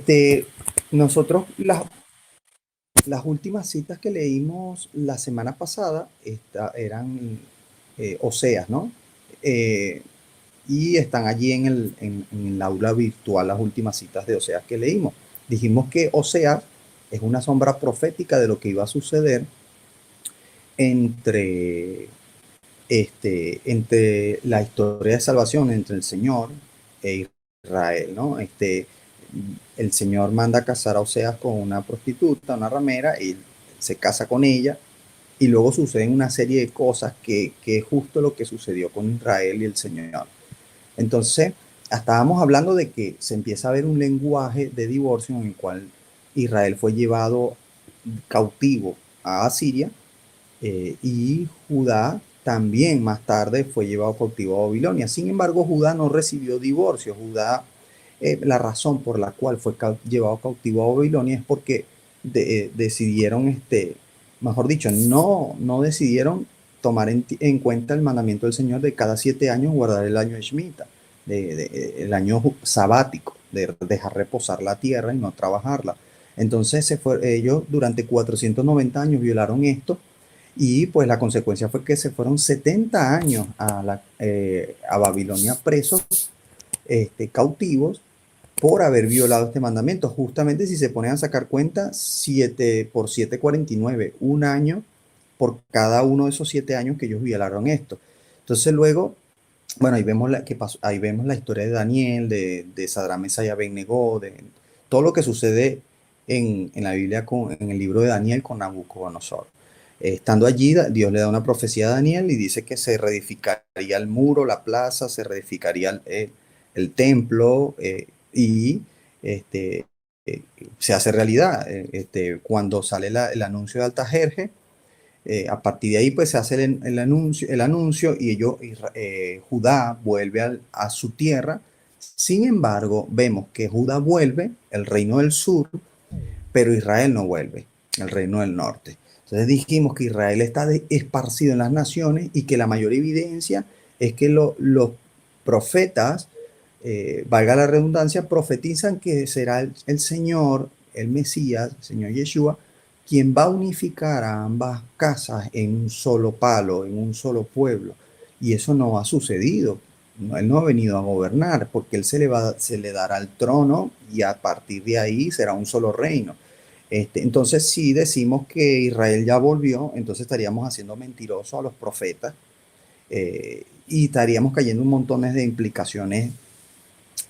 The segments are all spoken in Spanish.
Este, nosotros las últimas citas que leímos la semana pasada eran Oseas, ¿no? Eh, y están allí en el aula virtual las últimas citas de Oseas que leímos. Dijimos que Oseas es una sombra profética de lo que iba a suceder entre, entre la historia de salvación entre el Señor e Israel, ¿no? El Señor manda a casar a Oseas con una prostituta, una ramera, y se casa con ella, y luego suceden una serie de cosas que es justo lo que sucedió con Israel y el Señor. Entonces, estábamos hablando de que se empieza a ver un lenguaje de divorcio en el cual Israel fue llevado cautivo a Asiria, y Judá también más tarde fue llevado cautivo a Babilonia. Sin embargo, Judá no recibió divorcio. Judá, la razón por la cual fue llevado cautivo a Babilonia es porque decidieron, mejor dicho, no decidieron tomar en cuenta el mandamiento del Señor de cada 7 años guardar el año de Shemitah, el año sabático, de dejar reposar la tierra y no trabajarla. Entonces ellos durante 490 años violaron esto, y pues la consecuencia fue que se fueron 70 años a Babilonia presos, cautivos, por haber violado este mandamiento. Justamente si se ponen a sacar cuenta, 7 por 7, 49, un año por cada uno de esos 7 años que ellos violaron esto. Entonces luego, bueno, ahí vemos que pasó, ahí vemos la historia de Daniel, de Sadrach, Mesach y Abednego, de todo lo que sucede en la Biblia, en el libro de Daniel con Nabucodonosor. Estando allí, Dios le da una profecía a Daniel y dice que se reedificaría el muro, la plaza, se reedificaría el templo, y este, eh, se hace realidad. Cuando sale el anuncio de Altajerje, a partir de ahí pues se hace el anuncio y Judá vuelve a su tierra. Sin embargo, vemos que Judá vuelve, el reino del sur, pero Israel no vuelve, el reino del norte. Entonces dijimos que Israel está esparcido en las naciones y que la mayor evidencia es que los profetas, valga la redundancia, profetizan que será el Señor, el Mesías, el Señor Yeshua, quien va a unificar a ambas casas en un solo palo, en un solo pueblo. Y eso no ha sucedido. No, él no ha venido a gobernar, porque él se le dará el trono y a partir de ahí será un solo reino. Entonces, si decimos que Israel ya volvió, entonces estaríamos haciendo mentirosos a los profetas, y estaríamos cayendo en montones de implicaciones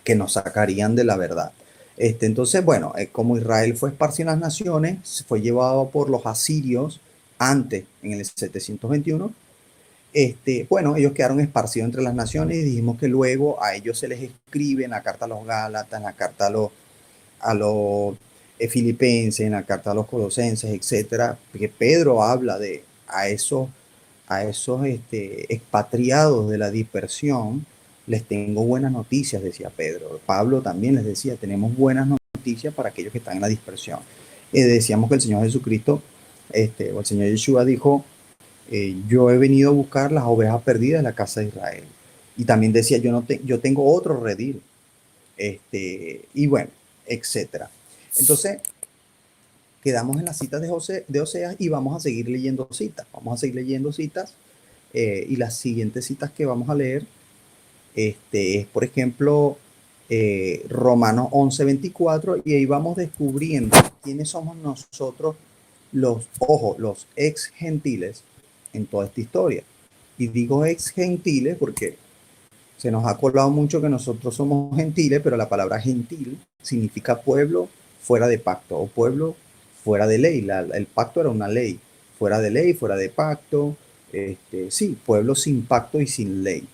que nos sacarían de la verdad. Entonces, bueno, como Israel fue esparcido en las naciones, fue llevado por los asirios antes, en el 721. Bueno, ellos quedaron esparcidos entre las naciones y dijimos que luego a ellos se les escribe en la carta a los Gálatas, en la carta a los filipenses, en la carta a los colosenses, etcétera, que Pedro habla de a esos expatriados de la dispersión. Les tengo buenas noticias, decía Pedro. Pablo también les decía, tenemos buenas noticias para aquellos que están en la dispersión. Decíamos que el Señor Jesucristo, o el Señor Yeshua dijo, yo he venido a buscar las ovejas perdidas de la casa de Israel. Y también decía, yo tengo otro redil. Y bueno, etcétera. Entonces, quedamos en las citas de Oseas y vamos a seguir leyendo citas. Vamos a seguir leyendo citas, y las siguientes citas que vamos a leer, es, por ejemplo, Romanos 11:24, y ahí vamos descubriendo quiénes somos nosotros, los ex gentiles en toda esta historia. Y digo ex gentiles porque se nos ha colado mucho que nosotros somos gentiles, pero la palabra gentil significa pueblo fuera de pacto o pueblo fuera de ley. El pacto era una ley, fuera de ley, fuera de pacto. Sí, pueblo sin pacto y sin ley.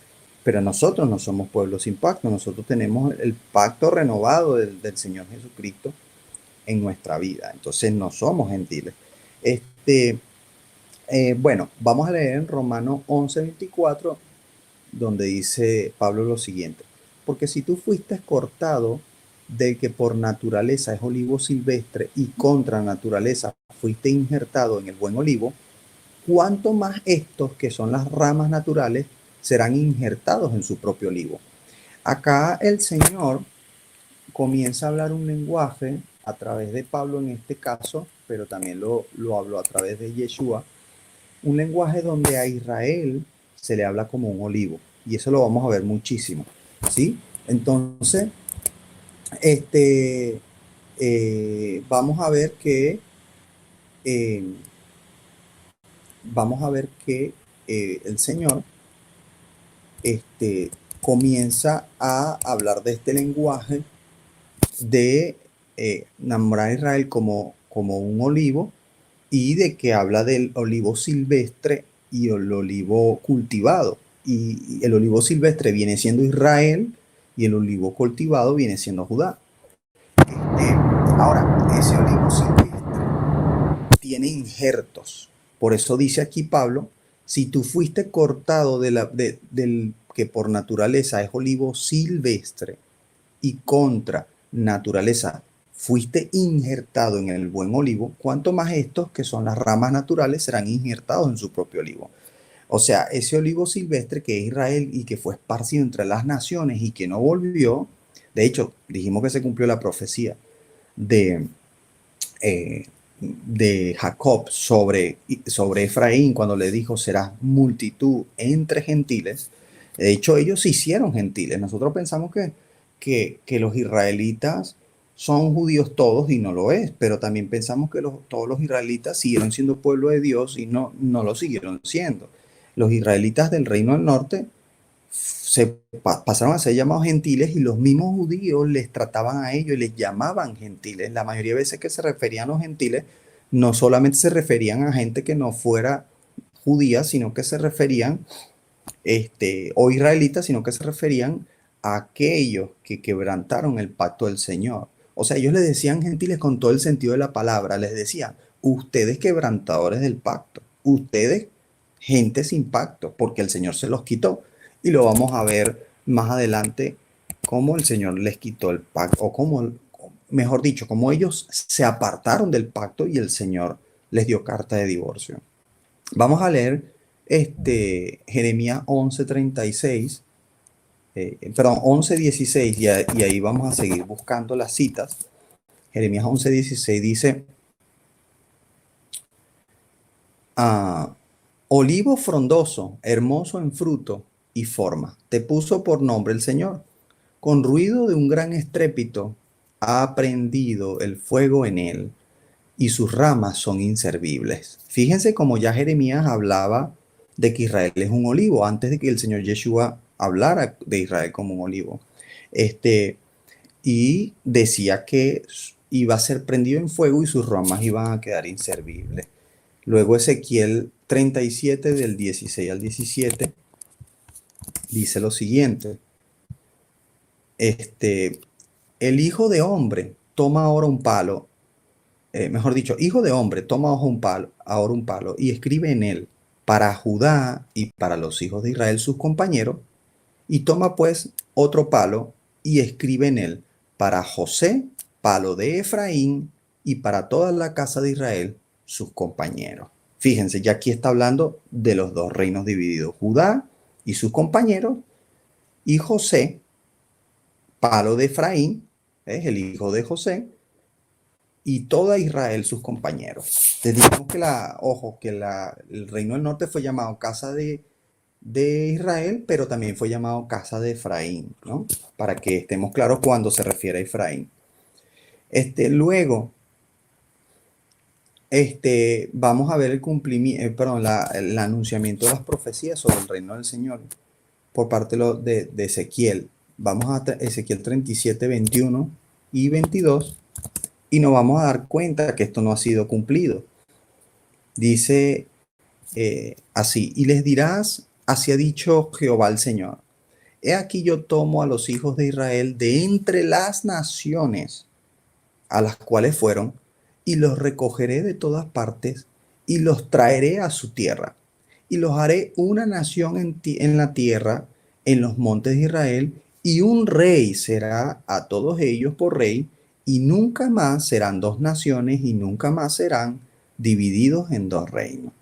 Pero nosotros no somos pueblo sin pacto, nosotros tenemos el pacto renovado del Señor Jesucristo en nuestra vida. Entonces no somos gentiles. Bueno, vamos a leer en Romanos 11:24, donde dice Pablo lo siguiente: porque si tú fuiste cortado del que por naturaleza es olivo silvestre y contra naturaleza fuiste injertado en el buen olivo, cuánto más estos que son las ramas naturales serán injertados en su propio olivo. Acá el Señor comienza a hablar un lenguaje a través de Pablo en este caso, pero también lo habló a través de Yeshua, un lenguaje donde a Israel se le habla como un olivo, y eso lo vamos a ver muchísimo, ¿sí? Entonces, este, vamos a ver que eh, el Señor este, comienza a hablar de este lenguaje de nombrar a Israel como un olivo, y de que habla del olivo silvestre y el olivo cultivado. Y el olivo silvestre viene siendo Israel y el olivo cultivado viene siendo Judá. Ahora, ese olivo silvestre tiene injertos. Por eso dice aquí Pablo, si tú fuiste cortado del que por naturaleza es olivo silvestre y contra naturaleza fuiste injertado en el buen olivo, cuanto más estos, que son las ramas naturales, serán injertados en su propio olivo. O sea, ese olivo silvestre que es Israel y que fue esparcido entre las naciones y que no volvió, de hecho, dijimos que se cumplió la profecía de, eh, de Jacob sobre Efraín cuando le dijo serás multitud entre gentiles. De hecho, ellos se hicieron gentiles. Nosotros pensamos que los israelitas son judíos todos y no lo es, pero también pensamos que todos los israelitas siguieron siendo pueblo de Dios y no lo siguieron siendo. Los israelitas del reino del norte pasaron a ser llamados gentiles, y los mismos judíos les trataban a ellos y les llamaban gentiles. La mayoría de veces que se referían a los gentiles, no solamente se referían a gente que no fuera judía, sino que se referían, o israelitas, sino que se referían a aquellos que quebrantaron el pacto del Señor. O sea, ellos les decían gentiles con todo el sentido de la palabra. Les decían, ustedes quebrantadores del pacto, ustedes gente sin pacto, porque el Señor se los quitó. Y lo vamos a ver más adelante, cómo el Señor les quitó el pacto, o cómo, mejor dicho, cómo ellos se apartaron del pacto y el Señor les dio carta de divorcio. Vamos a leer Jeremías 11:36, perdón, 11:16, y ahí vamos a seguir buscando las citas. Jeremías 11:16 dice, olivo frondoso, hermoso en fruto y forma, te puso por nombre el Señor. Con ruido de un gran estrépito ha prendido el fuego en él, y sus ramas son inservibles. Fíjense cómo ya Jeremías hablaba de que Israel es un olivo, antes de que el Señor Yeshua hablara de Israel como un olivo. Y decía que iba a ser prendido en fuego y sus ramas iban a quedar inservibles. Luego Ezequiel 37 del 16 al 17 dice lo siguiente. El hijo de hombre toma ahora un palo, mejor dicho, hijo de hombre toma ahora un palo y escribe en él para Judá y para los hijos de Israel sus compañeros, y toma pues otro palo y escribe en él para José, palo de Efraín, y para toda la casa de Israel sus compañeros. Fíjense, ya aquí está hablando de los dos reinos divididos, Judá y sus compañeros, y José, palo de Efraín, es el hijo de José, y toda Israel sus compañeros. Les dijimos que el reino del norte fue llamado casa de Israel, pero también fue llamado casa de Efraín, ¿no? Para que estemos claros cuando se refiere a Efraín. Luego, vamos a ver el cumplimiento, perdón, el anunciamiento de las profecías sobre el reino del Señor por parte de Ezequiel. Vamos a Ezequiel 37, 21 y 22, y nos vamos a dar cuenta que esto no ha sido cumplido. Dice así, y les dirás, así ha dicho Jehová el Señor. He aquí yo tomo a los hijos de Israel de entre las naciones a las cuales fueron, y los recogeré de todas partes, y los traeré a su tierra, y los haré una nación en la tierra, en los montes de Israel, y un rey será a todos ellos por rey, y nunca más serán dos naciones, y nunca más serán divididos en dos reinos.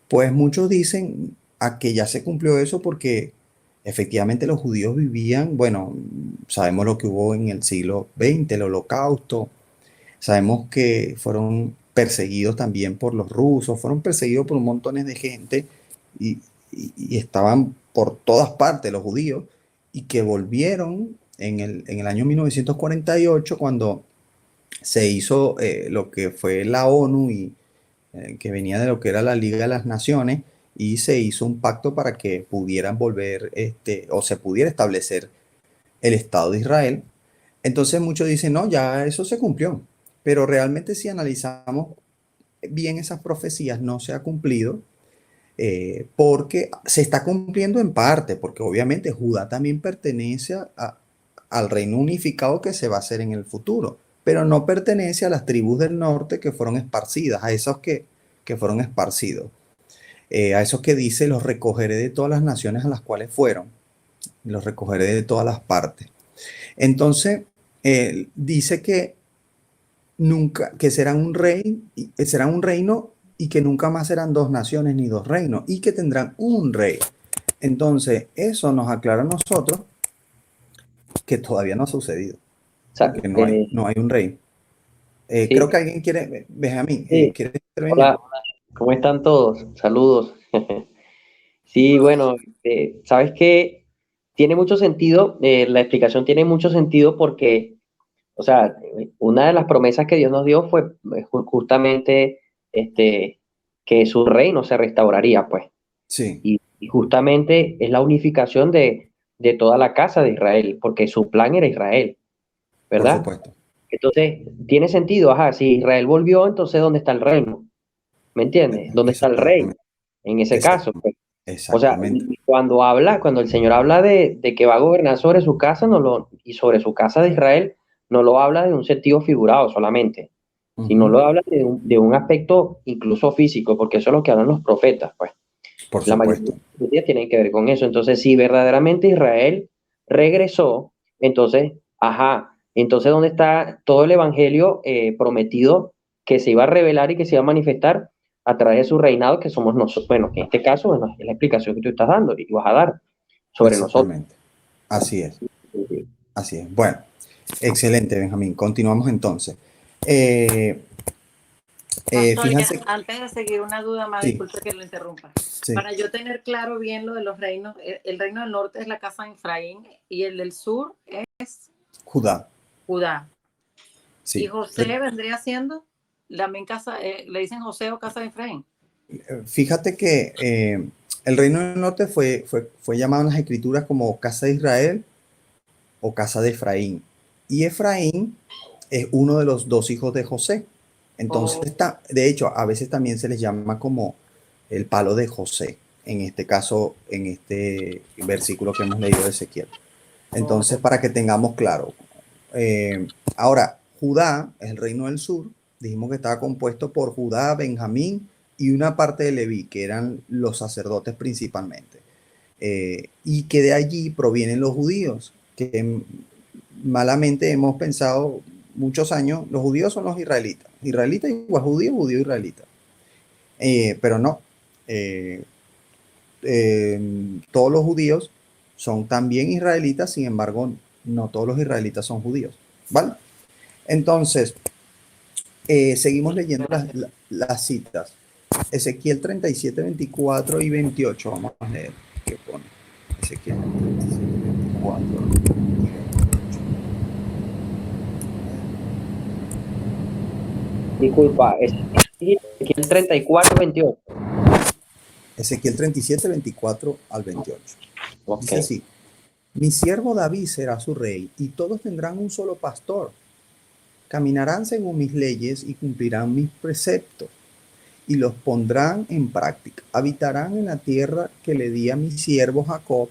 Pues muchos dicen a que ya se cumplió eso porque efectivamente los judíos vivían, bueno, sabemos lo que hubo en el siglo XX, el Holocausto, sabemos que fueron perseguidos también por los rusos, fueron perseguidos por un montón de gente y, y estaban por todas partes los judíos y que volvieron en el año 1948 cuando se hizo lo que fue la ONU y que venía de lo que era la Liga de las Naciones y se hizo un pacto para que pudieran volver o se pudiera establecer el Estado de Israel. Entonces muchos dicen, no, ya eso se cumplió, pero realmente si analizamos bien esas profecías no se ha cumplido porque se está cumpliendo en parte, porque obviamente Judá también pertenece al reino unificado que se va a hacer en el futuro, pero no pertenece a las tribus del norte que fueron esparcidas, a esos que fueron esparcidos, a esos que dice, los recogeré de todas las naciones a las cuales fueron, los recogeré de todas las partes. Entonces, dice que nunca, que serán un rey, serán un reino y que nunca más serán dos naciones ni dos reinos y que tendrán un rey. Entonces, eso nos aclara a nosotros que todavía no ha sucedido, Sa- que eh, no hay un rey. Creo sí, que alguien quiere, Benjamín, sí. ¿quiere intervenir? Hola, ¿cómo están todos? Saludos. Sí, bueno, sabes que tiene mucho sentido, la explicación tiene mucho sentido porque, o sea, una de las promesas que Dios nos dio fue justamente este, que su reino se restauraría, pues. Sí, Y justamente es la unificación de toda la casa de Israel, porque su plan era Israel, por ¿verdad? supuesto. Entonces, tiene sentido, ajá, si Israel volvió, entonces ¿dónde está el reino? ¿Me entiendes? ¿Dónde está el rey? Exactamente, En ese caso, exactamente, pues. O sea, exactamente, cuando el Señor habla de que va a gobernar sobre su casa y sobre su casa de Israel, no lo habla de un sentido figurado solamente, sino ujú, lo habla de un aspecto incluso físico, porque eso es lo que hablan los profetas, pues. por La mayoría de supuesto. las profecías tienen que ver con eso. Entonces, si verdaderamente Israel regresó, entonces, ajá, entonces ¿dónde está todo el evangelio prometido que se iba a revelar y que se iba a manifestar a través de su reinado, que somos nosotros? Bueno, que en este caso, bueno, es la explicación que tú estás dando y vas a dar sobre nosotros. Exactamente. Así es, así es. Bueno, excelente, Benjamín. Continuamos entonces. Eh, Pastor, ya fíjense, antes de seguir una duda más, sí, disculpe que lo interrumpa. sí, Para yo tener claro bien lo de los reinos, el reino del norte es la casa de Efraín y el del sur es Judá, Judá. Y sí. José vendría siendo también casa, le dicen José o casa de Efraín. Fíjate que el reino del norte fue llamado en las escrituras como casa de Israel o casa de Efraín. Y Efraín es uno de los dos hijos de José. Entonces, O de hecho, a veces también se les llama como el palo de José, en este caso, en este versículo que hemos leído de Ezequiel. Entonces, o para que tengamos claro. Ahora, Judá es el reino del sur. Dijimos que estaba compuesto por Judá, Benjamín y una parte de Leví, que eran los sacerdotes principalmente. Y que de allí provienen los judíos, que malamente hemos pensado muchos años, los judíos son los israelitas. Israelita igual judío, judío israelita. Pero no, eh, todos los judíos son también israelitas, sin embargo, no todos los israelitas son judíos. ¿Vale? Entonces, seguimos leyendo gracias. las citas. Ezequiel 37, 24 y 28. Vamos a leer qué pone. Ezequiel 37, 24. Disculpa, es el 34-28. Ezequiel 37, 24 al 28. Ok. Dice así: Mi siervo David será su rey, y todos tendrán un solo pastor. Caminarán según mis leyes y cumplirán mis preceptos, y los pondrán en práctica. Habitarán en la tierra que le di a mi siervo Jacob,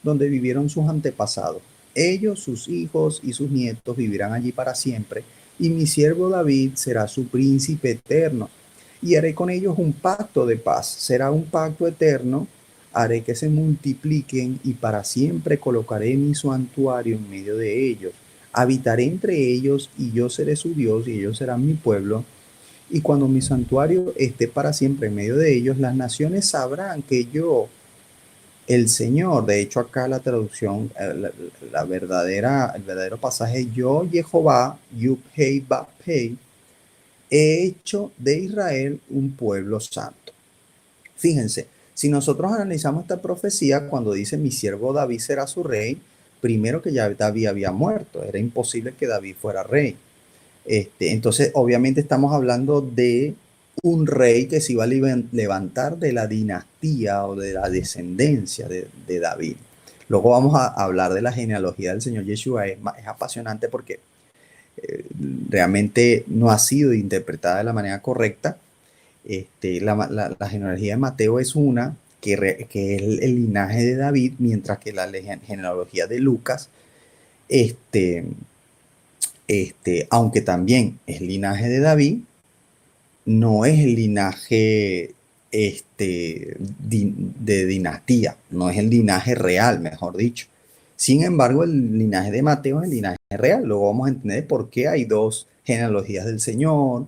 donde vivieron sus antepasados. Ellos, sus hijos y sus nietos vivirán allí para siempre, y mi siervo David será su príncipe eterno. Y haré con ellos un pacto de paz. Será un pacto eterno. Haré que se multipliquen y para siempre colocaré mi santuario en medio de ellos. Habitaré entre ellos y yo seré su Dios y ellos serán mi pueblo. Y cuando mi santuario esté para siempre en medio de ellos, las naciones sabrán que yo el Señor. De hecho, acá la traducción, el verdadero pasaje, yo, Jehová, Yud-Hei, Vav-Hei, he hecho de Israel un pueblo santo. Fíjense, si nosotros analizamos esta profecía, cuando dice mi siervo David será su rey, primero que ya David había muerto, era imposible que David fuera rey. Entonces, obviamente estamos hablando de un rey que se iba a levantar de la dinastía o de la descendencia de David. Luego vamos a hablar de la genealogía del Señor Yeshua. Es apasionante porque realmente no ha sido interpretada de la manera correcta. La genealogía de Mateo es una que es el linaje de David, mientras que la genealogía de Lucas, aunque también es linaje de David, no es el linaje de dinastía, no es el linaje real, mejor dicho. Sin embargo, el linaje de Mateo es el linaje real. Luego vamos a entender por qué hay dos genealogías del Señor,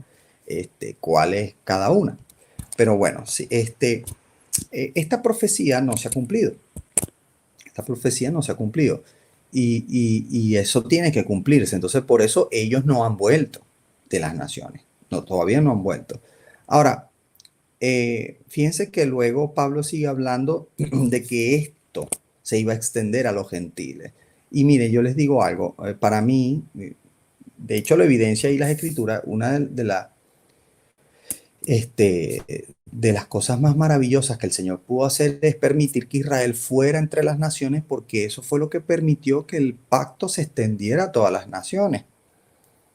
cuál es cada una. Pero bueno, sí, esta profecía no se ha cumplido. Esta profecía no se ha cumplido. Y eso tiene que cumplirse. Entonces, por eso ellos no han vuelto de las naciones. No, todavía no han vuelto. Ahora, fíjense que luego Pablo sigue hablando de que esto se iba a extender a los gentiles. Y mire, yo les digo algo. Para mí, de hecho, la evidencia y las escrituras, una de las cosas más maravillosas que el Señor pudo hacer es permitir que Israel fuera entre las naciones, porque eso fue lo que permitió que el pacto se extendiera a todas las naciones.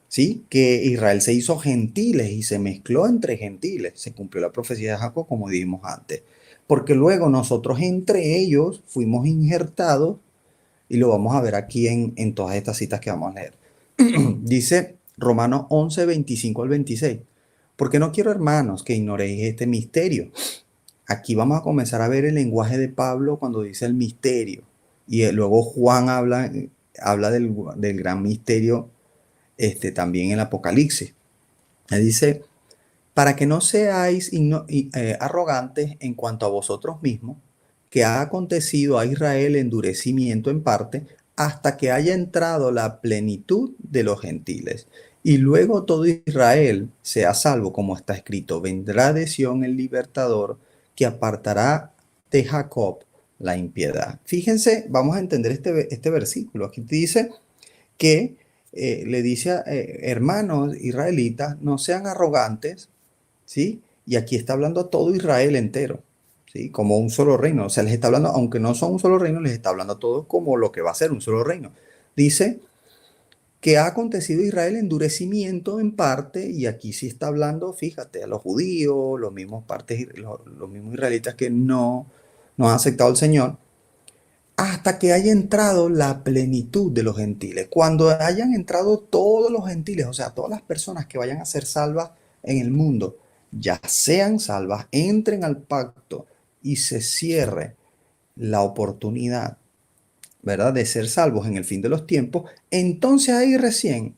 ¿Sí? Que Israel se hizo gentiles y se mezcló entre gentiles. Se cumplió la profecía de Jacob, como dijimos antes. Porque luego nosotros entre ellos fuimos injertados, y lo vamos a ver aquí en todas estas citas que vamos a leer. Dice Romanos 11, 25 al 26. Porque no quiero, hermanos, que ignoréis este misterio. Aquí vamos a comenzar a ver el lenguaje de Pablo cuando dice el misterio. Y luego Juan habla del gran misterio, también en el Apocalipsis. Dice, para que no seáis arrogantes en cuanto a vosotros mismos, que ha acontecido a Israel endurecimiento en parte, hasta que haya entrado la plenitud de los gentiles. Y luego todo Israel sea salvo, como está escrito, vendrá de Sión el libertador, que apartará de Jacob la impiedad. Fíjense, vamos a entender este versículo. Aquí dice que le dice a hermanos israelitas, no sean arrogantes, ¿sí? Y aquí está hablando a todo Israel entero, ¿sí? Como un solo reino. O sea, les está hablando, aunque no son un solo reino, les está hablando a todos como lo que va a ser un solo reino. Dice que ha acontecido a Israel endurecimiento en parte, y aquí sí está hablando, fíjate, a los judíos, los mismos israelitas que no han aceptado al Señor, hasta que haya entrado la plenitud de los gentiles. Cuando hayan entrado todos los gentiles, o sea, todas las personas que vayan a ser salvas en el mundo, ya sean salvas, entren al pacto y se cierre la oportunidad, ¿verdad?, de ser salvos en el fin de los tiempos, entonces ahí recién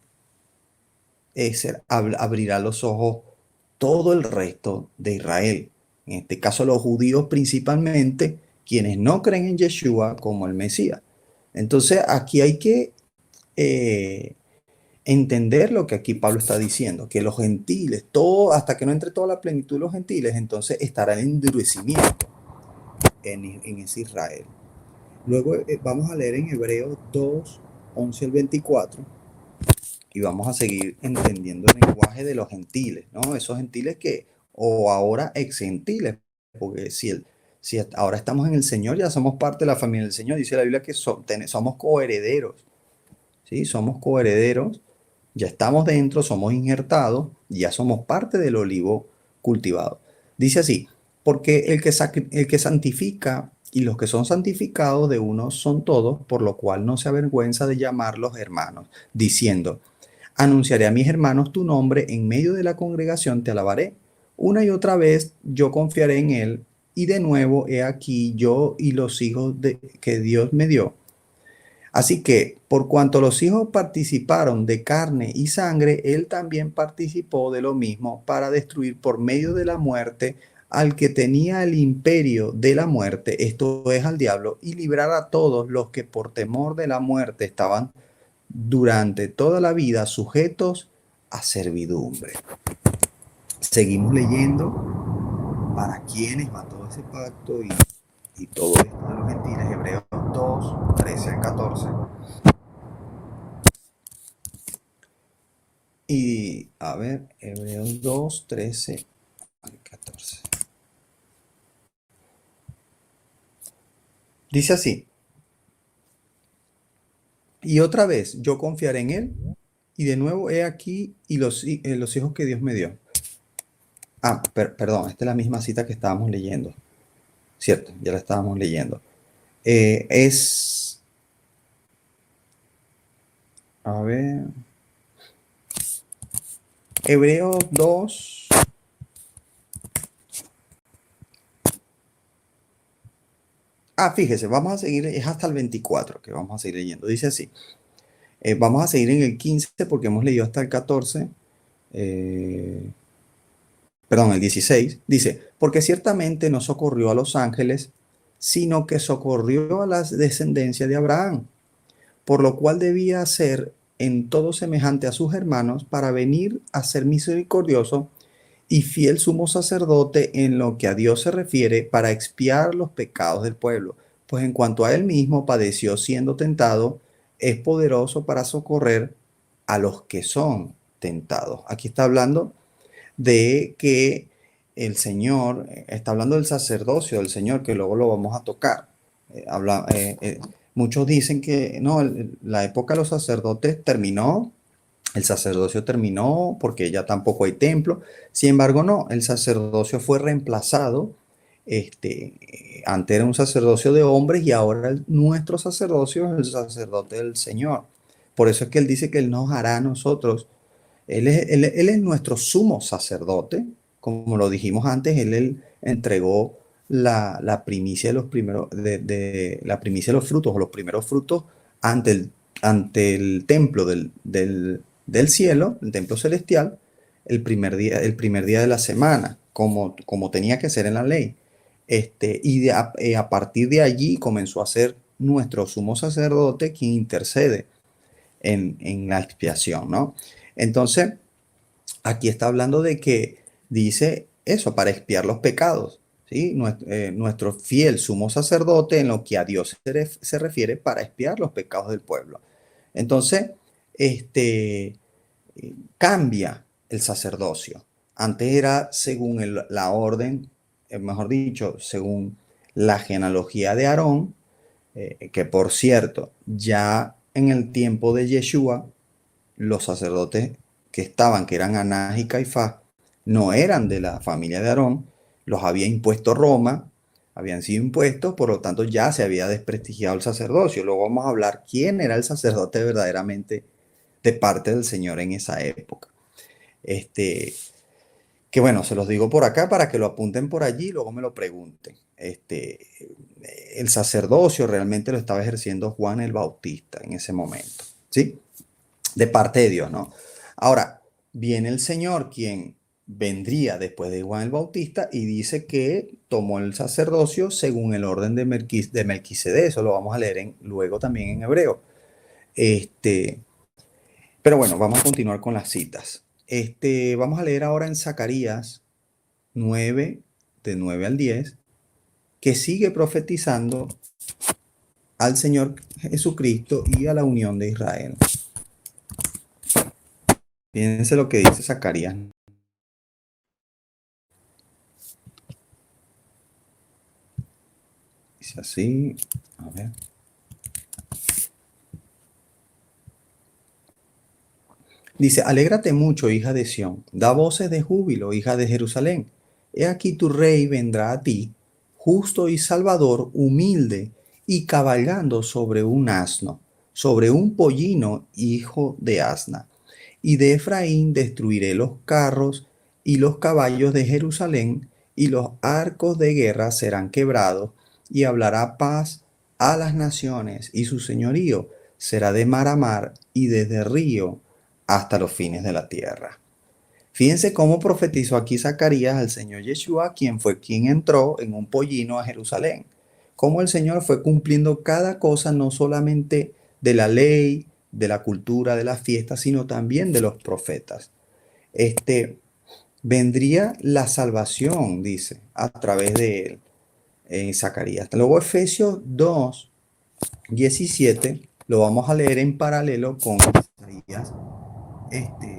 abrirá los ojos todo el resto de Israel. En este caso los judíos principalmente, quienes no creen en Yeshua como el Mesías. Entonces aquí hay que entender lo que aquí Pablo está diciendo, que los gentiles, hasta que no entre toda la plenitud de los gentiles, entonces estará el endurecimiento en ese Israel. Luego vamos a leer en Hebreos 2, 11 al 24, y vamos a seguir entendiendo el lenguaje de los gentiles, ¿no? Esos gentiles o ahora ex gentiles, porque si ahora estamos en el Señor, ya somos parte de la familia del Señor. Dice la Biblia que somos coherederos, ¿sí? Somos coherederos, ya estamos dentro, somos injertados, ya somos parte del olivo cultivado. Dice así, porque el que santifica y los que son santificados de uno son todos, por lo cual no se avergüenza de llamarlos hermanos, diciendo, anunciaré a mis hermanos tu nombre, en medio de la congregación te alabaré. Una y otra vez yo confiaré en él, y de nuevo he aquí yo y los hijos que Dios me dio. Así que, por cuanto los hijos participaron de carne y sangre, él también participó de lo mismo para destruir por medio de la muerte al que tenía el imperio de la muerte, esto es al diablo, y librar a todos los que por temor de la muerte estaban durante toda la vida sujetos a servidumbre. Seguimos leyendo para quienes va todo ese pacto y todo esto de los gentiles. Hebreos 2, 13 al 14. Y a ver, Hebreos 2, 13 al 14. Dice así: y otra vez yo confiaré en él, y de nuevo he aquí y los hijos que Dios me dio. Perdón, esta es la misma cita que estábamos leyendo. Cierto, ya la estábamos leyendo. A ver, Hebreos 2. Fíjese, vamos a seguir, es hasta el 24 que vamos a seguir leyendo. Dice así: vamos a seguir en el 15 porque hemos leído hasta el 14. Perdón, el 16. Dice: porque ciertamente no socorrió a los ángeles, sino que socorrió a la descendencia de Abraham, por lo cual debía ser en todo semejante a sus hermanos para venir a ser misericordioso y fiel sumo sacerdote en lo que a Dios se refiere para expiar los pecados del pueblo, pues en cuanto a él mismo padeció siendo tentado, es poderoso para socorrer a los que son tentados. Aquí está hablando de que el Señor, está hablando del sacerdocio del Señor, que luego lo vamos a tocar. Muchos dicen que no, la época de los sacerdotes terminó, el sacerdocio terminó porque ya tampoco hay templo. Sin embargo, no, el sacerdocio fue reemplazado. Antes era un sacerdocio de hombres y ahora nuestro sacerdocio es el sacerdote del Señor. Por eso es que Él dice que Él nos hará a nosotros. Él es nuestro sumo sacerdote. Como lo dijimos antes, Él entregó la primicia de los primeros, la primicia de los frutos o los primeros frutos ante el templo del cielo, el templo celestial, el primer día de la semana, como tenía que ser en la ley. Y a partir de allí comenzó a ser nuestro sumo sacerdote quien intercede en la expiación, ¿no? Entonces, aquí está hablando de que dice eso, para expiar los pecados, ¿sí? Nuestro fiel sumo sacerdote en lo que a Dios se refiere para expiar los pecados del pueblo. Entonces, cambia el sacerdocio. Antes era según la orden, mejor dicho, según la genealogía de Aarón, que por cierto, ya en el tiempo de Yeshua, los sacerdotes que eran Anás y Caifás, no eran de la familia de Aarón, los había impuesto Roma, habían sido impuestos, por lo tanto ya se había desprestigiado el sacerdocio. Luego vamos a hablar quién era el sacerdote verdaderamente de parte del Señor en esa época. Que bueno, se los digo por acá para que lo apunten por allí y luego me lo pregunten. El sacerdocio realmente lo estaba ejerciendo Juan el Bautista en ese momento, ¿sí? De parte de Dios, ¿no? Ahora, viene el Señor, quien vendría después de Juan el Bautista, y dice que tomó el sacerdocio según el orden de Melquisedec. Eso lo vamos a leer luego también en hebreo. Pero bueno, vamos a continuar con las citas. Vamos a leer ahora en Zacarías 9, de 9 al 10, que sigue profetizando al Señor Jesucristo y a la unión de Israel. Fíjense lo que dice Zacarías. Dice así, a ver. Dice: alégrate mucho, hija de Sión, da voces de júbilo, hija de Jerusalén. He aquí tu rey vendrá a ti, justo y salvador, humilde, y cabalgando sobre un asno, sobre un pollino, hijo de asna. Y de Efraín destruiré los carros y los caballos de Jerusalén, y los arcos de guerra serán quebrados, y hablará paz a las naciones, y su señorío será de mar a mar y desde río hasta los fines de la tierra. Fíjense cómo profetizó aquí Zacarías al Señor Yeshua, quien fue quien entró en un pollino a Jerusalén. Cómo el Señor fue cumpliendo cada cosa, no solamente de la ley, de la cultura, de las fiestas, sino también de los profetas. Vendría la salvación, dice, a través de él, en Zacarías. Luego Efesios 2, 17, lo vamos a leer en paralelo con Isaías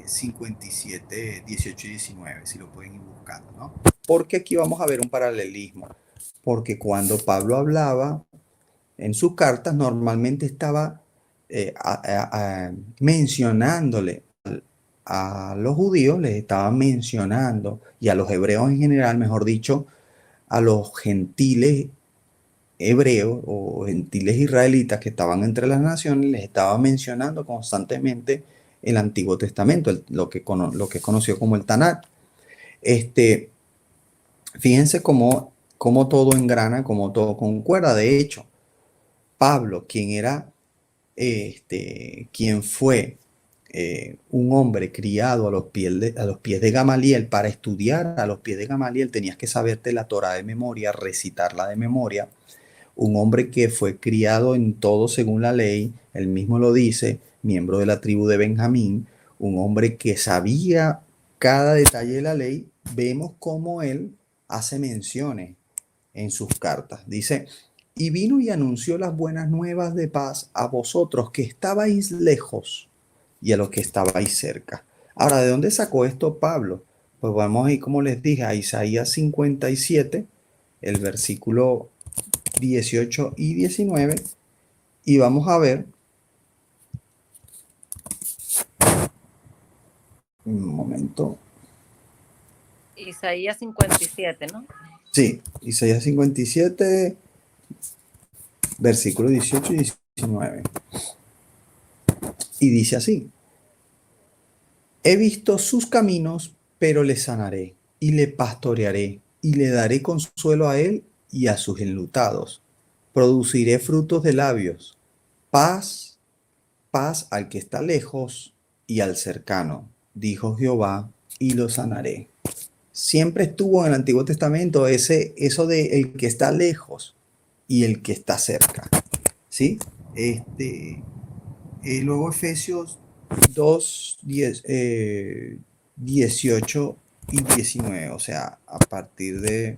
57, 18 y 19, si lo pueden ir buscando, ¿no? Porque aquí vamos a ver un paralelismo. Porque cuando Pablo hablaba en sus cartas, normalmente estaba mencionándole a los judíos, les estaba mencionando, y a los hebreos en general, mejor dicho, a los gentiles hebreos o gentiles israelitas que estaban entre las naciones, les estaba mencionando constantemente el Antiguo Testamento, lo que es conocido como el Tanakh. Fíjense cómo todo engrana, cómo todo concuerda. De hecho, Pablo, quien fue un hombre criado a los pies de Gamaliel, para estudiar a los pies de Gamaliel tenías que saberte la Torá de memoria, recitarla de memoria. Un hombre que fue criado en todo según la ley, él mismo lo dice, miembro de la tribu de Benjamín, un hombre que sabía cada detalle de la ley. Vemos cómo él hace menciones en sus cartas. Dice, y vino y anunció las buenas nuevas de paz a vosotros que estabais lejos y a los que estabais cerca. Ahora, ¿de dónde sacó esto Pablo? Pues vamos a ir, como les dije, a Isaías 57, el versículo 18 y 19, y vamos a ver, un momento, Isaías 57, ¿no? sí, Isaías 57, versículo 18 y 19, y dice así, he visto sus caminos, pero le sanaré, y le pastorearé, y le daré consuelo a él y a sus enlutados. Produciré frutos de labios, paz, paz al que está lejos y al cercano, dijo Jehová, y lo sanaré. Siempre estuvo en el Antiguo Testamento eso de el que está lejos y el que está cerca, ¿sí? Luego Efesios 2, 18 y 19, o sea, a partir de,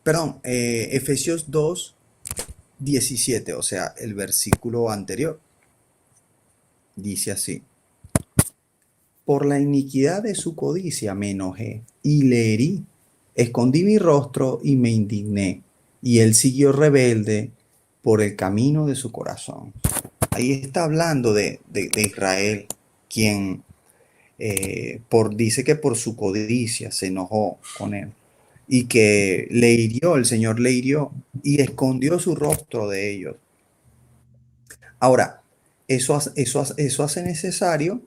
perdón, Efesios 2, 17, o sea, el versículo anterior, dice así, por la iniquidad de su codicia me enojé y le herí, escondí mi rostro y me indigné, y él siguió rebelde por el camino de su corazón. Ahí está hablando de Israel, quien dice que por su codicia se enojó con él y que le hirió, el Señor le hirió y escondió su rostro de ellos. Ahora, eso hace necesario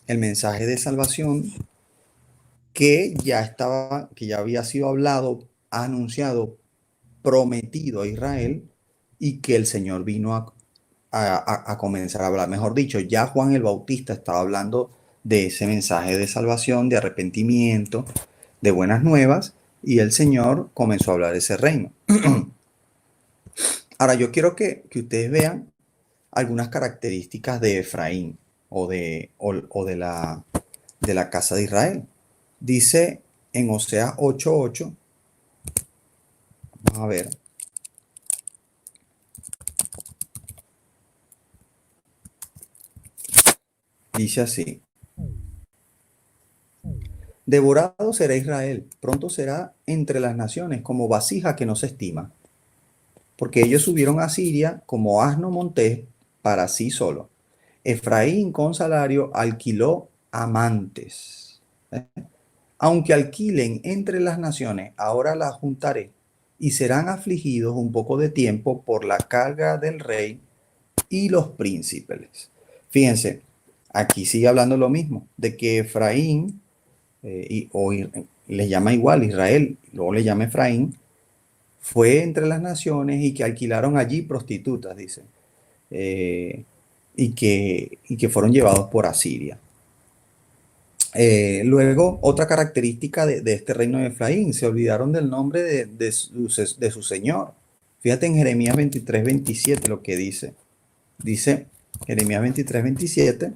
el mensaje de salvación que ya había sido hablado, anunciado, prometido a Israel, y que el Señor vino a comenzar a hablar. Mejor dicho, ya Juan el Bautista estaba hablando de ese mensaje de salvación, de arrepentimiento, de buenas nuevas, y el Señor comenzó a hablar de ese reino. Ahora, yo quiero que ustedes vean algunas características de Efraín o de la casa de Israel. Dice en Oseas 8:8, vamos a ver. Dice así, devorado será Israel, pronto será entre las naciones como vasija que no se estima, porque ellos subieron a Siria como asno montés para sí solo. Efraín con salario alquiló amantes. Aunque alquilen entre las naciones, ahora las juntaré y serán afligidos un poco de tiempo por la carga del rey y los príncipes. Fíjense, aquí sigue hablando lo mismo, de que Efraín, le llama igual Israel, luego le llama Efraín, fue entre las naciones y que alquilaron allí prostitutas, dice, y que fueron llevados por Asiria. Luego, otra característica de este reino de Efraín, se olvidaron del nombre de su Señor. Fíjate en Jeremías 23, 27 lo que dice. Dice Jeremías 23, 27.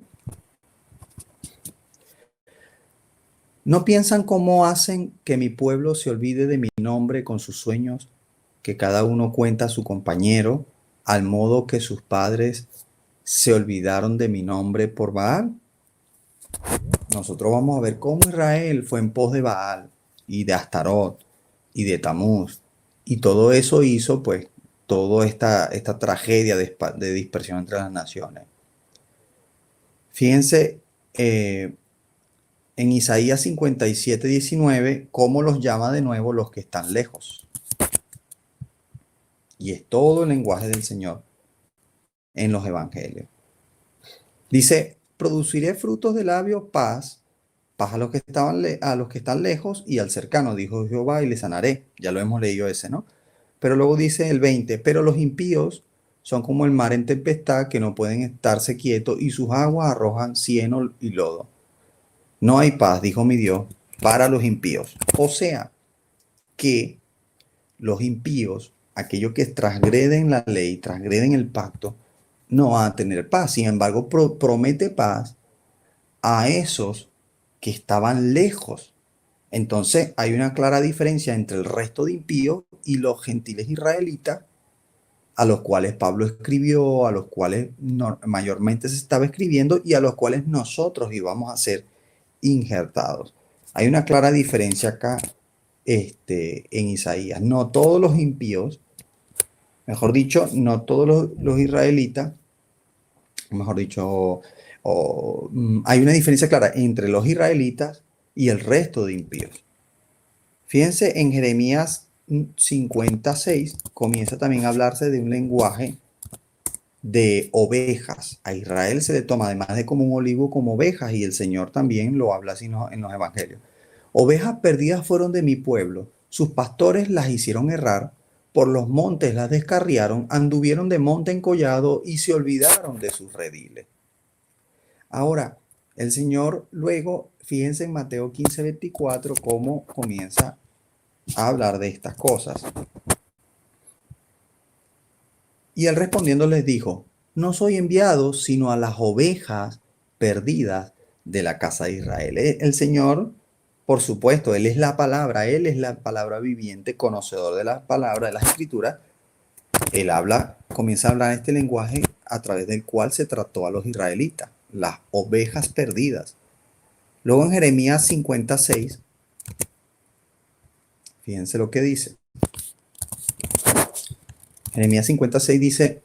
¿No piensan cómo hacen que mi pueblo se olvide de mi nombre con sus sueños, que cada uno cuenta a su compañero, al modo que sus padres se olvidaron de mi nombre por Baal? Nosotros vamos a ver cómo Israel fue en pos de Baal y de Astarot y de Tamuz. Y todo eso hizo, pues, toda esta tragedia de dispersión entre las naciones. Fíjense en Isaías 57, 19, cómo los llama de nuevo los que están lejos. Y es todo el lenguaje del Señor en los evangelios. Dice, produciré frutos de labios, paz a los que están lejos y al cercano, dijo Jehová, y les sanaré. Ya lo hemos leído ese, ¿no? Pero luego dice el 20, pero los impíos son como el mar en tempestad, que no pueden estarse quietos, y sus aguas arrojan cieno y lodo. No hay paz, dijo mi Dios, para los impíos. O sea, que los impíos, aquellos que transgreden la ley, transgreden el pacto, no van a tener paz. Sin embargo, promete paz a esos que estaban lejos. Entonces hay una clara diferencia entre el resto de impíos y los gentiles israelitas, a los cuales Pablo escribió, a los cuales mayormente se estaba escribiendo y a los cuales nosotros íbamos a ser injertados. Hay una clara diferencia acá en Isaías. No todos los impíos, mejor dicho, no todos los israelitas, mejor dicho, hay una diferencia clara entre los israelitas y el resto de impíos. Fíjense, en Jeremías 56 comienza también a hablarse de un lenguaje de ovejas. A Israel se le toma, además de como un olivo, como ovejas, y el Señor también lo habla así en los evangelios. Ovejas perdidas fueron de mi pueblo, sus pastores las hicieron errar, por los montes las descarriaron, anduvieron de monte en collado y se olvidaron de sus rediles. Ahora, el Señor luego, fíjense en Mateo 15, 24, cómo comienza a hablar de estas cosas. Y él respondiendo les dijo, no soy enviado sino a las ovejas perdidas de la casa de Israel. El Señor, por supuesto, Él es la palabra viviente, conocedor de la palabra, de las escrituras. Él comienza a hablar este lenguaje a través del cual se trató a los israelitas, las ovejas perdidas. Luego en Jeremías 56, fíjense lo que dice. Jeremías 56 dice,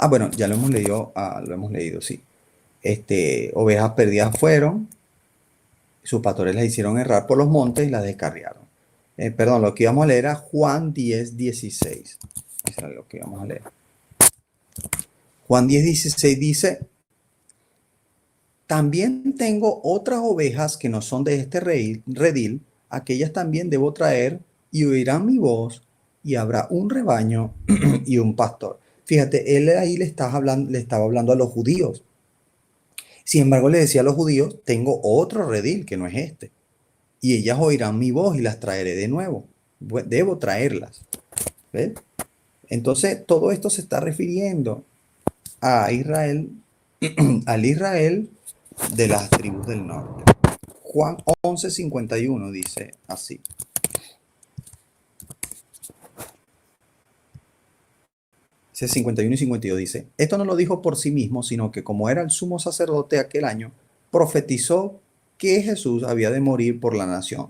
bueno, ya lo hemos leído, sí. Ovejas perdidas fueron, sus pastores las hicieron errar por los montes y las descarriaron. Perdón, lo que íbamos a leer era Juan 10, 16. Eso es lo que íbamos a leer. Juan 10, 16 dice, también tengo otras ovejas que no son de este redil, aquellas también debo traer y oirán mi voz y habrá un rebaño y un pastor. Fíjate, él ahí le estaba hablando a los judíos. Sin embargo, le decía a los judíos, tengo otro redil que no es este. Y ellas oirán mi voz y las traeré de nuevo. Debo traerlas. ¿Ves? Entonces, todo esto se está refiriendo a Israel, al Israel de las tribus del norte. Juan 11, 51 dice así. Dice 51 y 52 dice, esto no lo dijo por sí mismo, sino que como era el sumo sacerdote aquel año, profetizó que Jesús había de morir por la nación.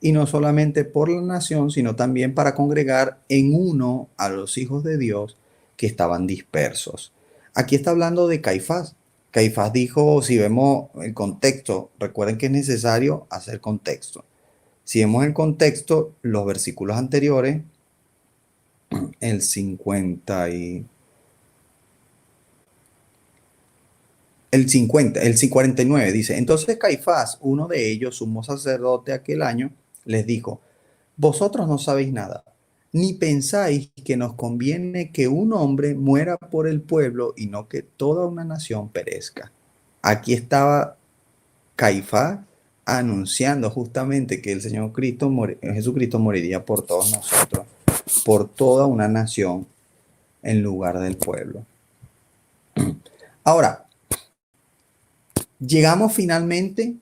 Y no solamente por la nación, sino también para congregar en uno a los hijos de Dios que estaban dispersos. Aquí está hablando de Caifás. Caifás dijo, si vemos el contexto, recuerden que es necesario hacer contexto. Si vemos el contexto, los versículos anteriores, el 50 y... El 49 dice, entonces Caifás, uno de ellos, sumo sacerdote aquel año, les dijo, vosotros no sabéis nada, ni pensáis que nos conviene que un hombre muera por el pueblo y no que toda una nación perezca. Aquí estaba Caifás anunciando justamente que el Señor Jesucristo moriría por todos nosotros, por toda una nación en lugar del pueblo. Ahora, llegamos finalmente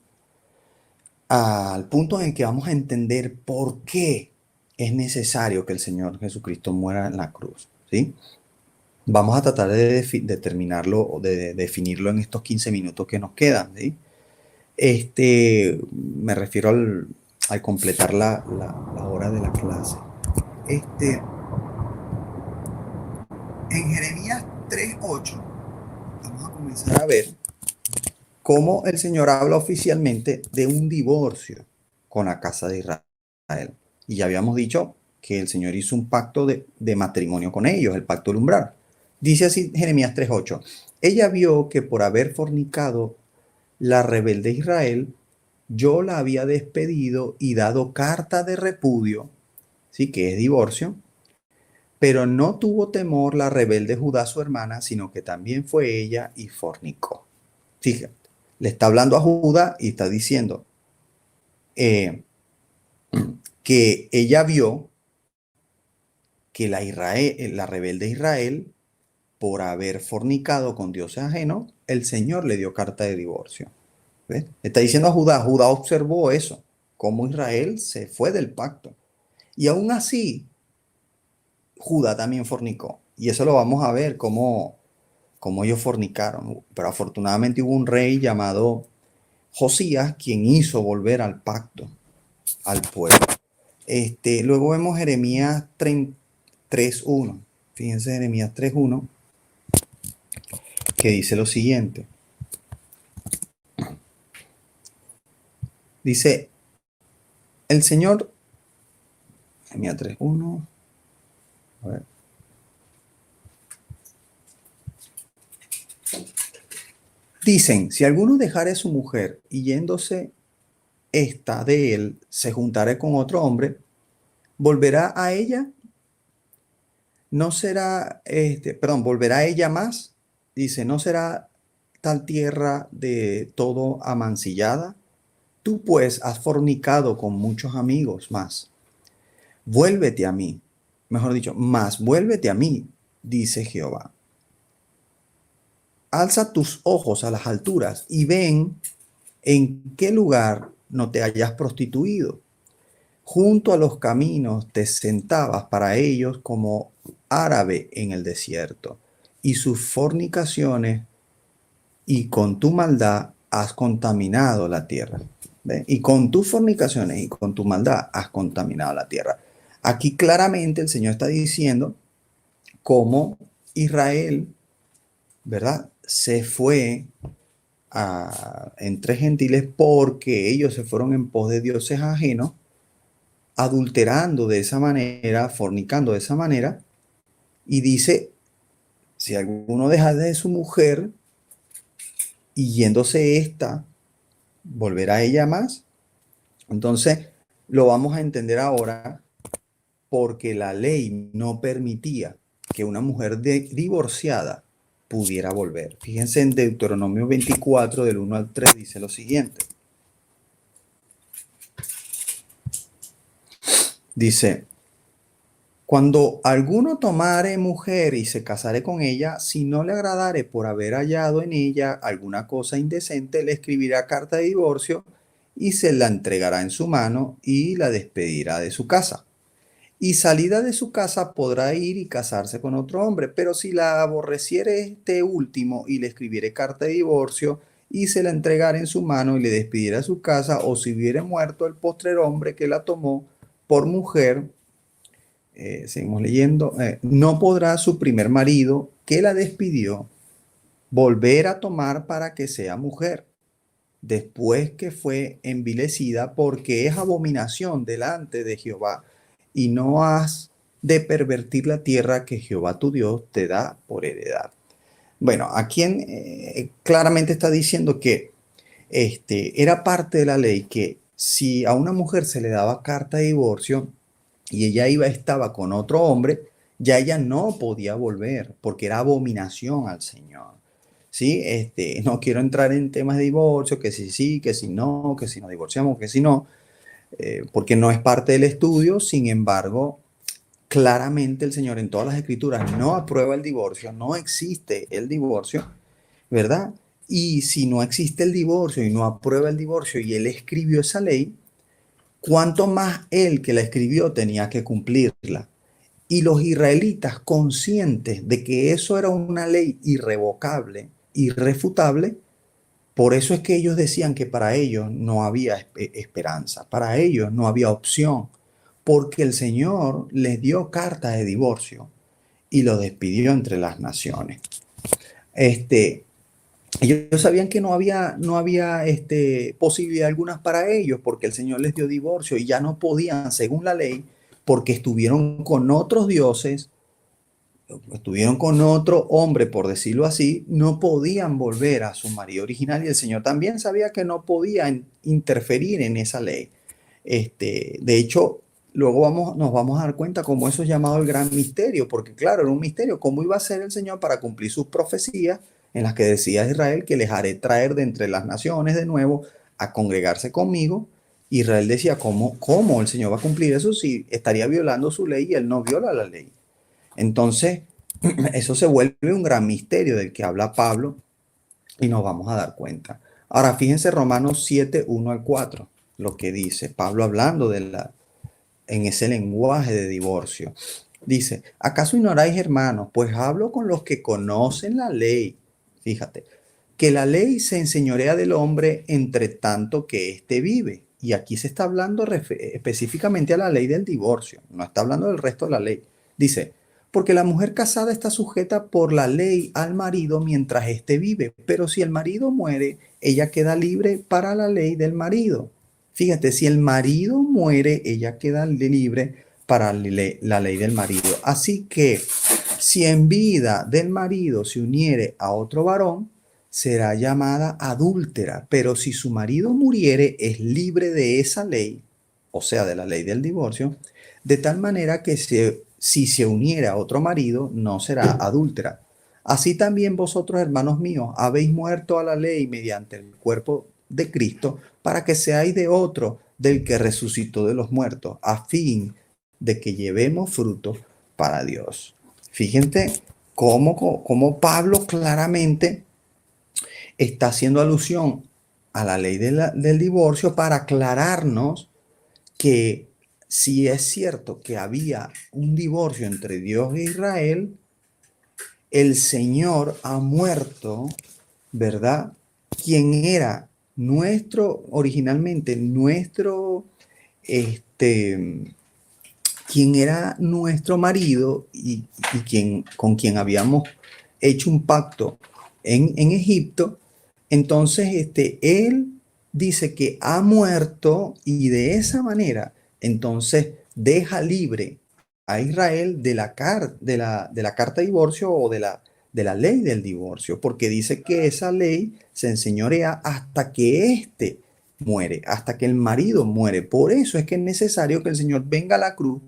al punto en que vamos a entender por qué es necesario que el Señor Jesucristo muera en la cruz, ¿sí? Vamos a tratar de determinarlo o de definirlo en estos 15 minutos que nos quedan, ¿sí? Me refiero al completar la hora de la clase. En Jeremías 3:8 vamos a comenzar a ver cómo el Señor habla oficialmente de un divorcio con la casa de Israel. Y ya habíamos dicho que el Señor hizo un pacto de matrimonio con ellos, el pacto del umbral. Dice así Jeremías 3:8. Ella vio que por haber fornicado la rebelde Israel, yo la había despedido y dado carta de repudio, sí, que es divorcio, pero no tuvo temor la rebelde Judá, su hermana, sino que también fue ella y fornicó. Fíjate, le está hablando a Judá y está diciendo que ella vio que la rebelde Israel, por haber fornicado con dioses ajenos, el Señor le dio carta de divorcio. ¿Ves? Está diciendo a Judá, Judá observó eso, cómo Israel se fue del pacto. Y aún así, Judá también fornicó. Y eso lo vamos a ver cómo ellos fornicaron. Pero afortunadamente hubo un rey llamado Josías quien hizo volver al pacto al pueblo. Luego vemos Jeremías 3:1. Fíjense Jeremías 3:1 que dice lo siguiente. Dice, el Señor, Jeremías 3:1, a ver. Dicen, si alguno dejare a su mujer y yéndose esta de él, se juntare con otro hombre, volverá a ella, no será, volverá a ella más, dice, no será tal tierra de todo amancillada. Tú pues has fornicado con muchos amigos más. Vuélvete a mí, mejor dicho, más vuélvete a mí, dice Jehová. Alza tus ojos a las alturas y ven en qué lugar no te hayas prostituido. Junto a los caminos te sentabas para ellos como árabe en el desierto, y sus fornicaciones y con tu maldad has contaminado la tierra. ¿Ve? Y con tus fornicaciones y con tu maldad has contaminado la tierra. Aquí claramente el Señor está diciendo cómo Israel, ¿verdad?, se fue entre gentiles porque ellos se fueron en pos de dioses ajenos, adulterando de esa manera, fornicando de esa manera, y dice, si alguno deja de su mujer y yéndose esta, volverá a ella más. Entonces, lo vamos a entender ahora porque la ley no permitía que una mujer divorciada pudiera volver. Fíjense en Deuteronomio 24, del 1 al 3, dice lo siguiente. Dice, cuando alguno tomare mujer y se casare con ella, si no le agradare por haber hallado en ella alguna cosa indecente, le escribirá carta de divorcio y se la entregará en su mano y la despedirá de su casa. Y salida de su casa podrá ir y casarse con otro hombre, pero si la aborreciere este último y le escribiere carta de divorcio y se la entregara en su mano y le despidiera de su casa, o si hubiere muerto el postrer hombre que la tomó por mujer, seguimos leyendo, no podrá su primer marido que la despidió volver a tomar para que sea mujer, después que fue envilecida, porque es abominación delante de Jehová, y no has de pervertir la tierra que Jehová tu Dios te da por heredad. Bueno, aquí claramente está diciendo que era parte de la ley que si a una mujer se le daba carta de divorcio y ella estaba con otro hombre, ya ella no podía volver porque era abominación al Señor. ¿Sí? No quiero entrar en temas de divorcio, que si sí, que si no, que si nos divorciamos, que si no, porque no es parte del estudio. Sin embargo, claramente el Señor en todas las escrituras no aprueba el divorcio, no existe el divorcio, ¿verdad? Y si no existe el divorcio y no aprueba el divorcio y Él escribió esa ley, ¿cuánto más Él que la escribió tenía que cumplirla? Y los israelitas, conscientes de que eso era una ley irrevocable, irrefutable, por eso es que ellos decían que para ellos no había esperanza, para ellos no había opción, porque el Señor les dio carta de divorcio y lo despidió entre las naciones. Ellos sabían que no había posibilidad alguna para ellos, porque el Señor les dio divorcio y ya no podían, según la ley, porque estuvieron con otros dioses, estuvieron con otro hombre, por decirlo así, no podían volver a su marido original, y el Señor también sabía que no podía interferir en esa ley. De hecho, luego nos vamos a dar cuenta cómo eso es llamado el gran misterio, porque claro, era un misterio, cómo iba a ser el Señor para cumplir sus profecías en las que decía a Israel que les haré traer de entre las naciones de nuevo a congregarse conmigo. Israel decía, ¿cómo el Señor va a cumplir eso si estaría violando su ley y él no viola la ley? Entonces, eso se vuelve un gran misterio del que habla Pablo y nos vamos a dar cuenta. Ahora, fíjense Romanos 7, 1 al 4, lo que dice Pablo hablando en ese lenguaje de divorcio. Dice, ¿acaso ignoráis, hermanos? Pues hablo con los que conocen la ley. Fíjate, que la ley se enseñorea del hombre entre tanto que éste vive. Y aquí se está hablando específicamente a la ley del divorcio, no está hablando del resto de la ley. Dice, porque la mujer casada está sujeta por la ley al marido mientras éste vive, pero si el marido muere, ella queda libre para la ley del marido. Fíjate, si el marido muere, ella queda libre para la ley del marido. Así que si en vida del marido se uniere a otro varón, será llamada adúltera, pero si su marido muriere, es libre de esa ley, o sea, de la ley del divorcio, de tal manera que si se uniera a otro marido, no será adúltera. Así también vosotros, hermanos míos, habéis muerto a la ley mediante el cuerpo de Cristo, para que seáis de otro, del que resucitó de los muertos, a fin de que llevemos fruto para Dios. Fíjense cómo Pablo claramente está haciendo alusión a la ley del divorcio para aclararnos que si es cierto que había un divorcio entre Dios e Israel, el Señor ha muerto, ¿verdad? Quien era originalmente quien era nuestro marido y con quien habíamos hecho un pacto en Egipto. Entonces, él dice que ha muerto y de esa manera, entonces, deja libre a Israel de la carta de divorcio o de la ley del divorcio, porque dice que esa ley se enseñorea hasta que éste muere, hasta que el marido muere. Por eso es que es necesario que el Señor venga a la cruz,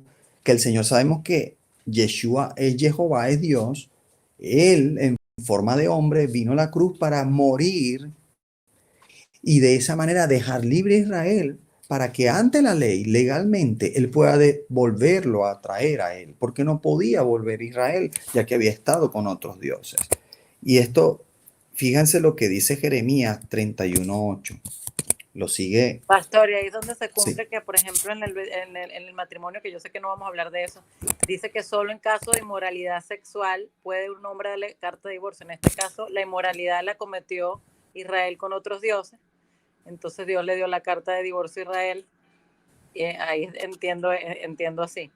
que el Señor, sabemos que Yeshua es Jehová, es Dios. Él en forma de hombre vino a la cruz para morir y de esa manera dejar libre a Israel para que ante la ley, legalmente, él pueda volverlo a traer a él, porque no podía volver a Israel, ya que había estado con otros dioses. Y esto, fíjense lo que dice Jeremías 31:8. Lo sigue. Pastor, y ahí es donde se cumple Sí. que, por ejemplo, en el matrimonio, que yo sé que no vamos a hablar de eso, dice que solo en caso de inmoralidad sexual puede un hombre darle carta de divorcio. En este caso, la inmoralidad la cometió Israel con otros dioses. Entonces Dios le dio la carta de divorcio a Israel. Y ahí entiendo así.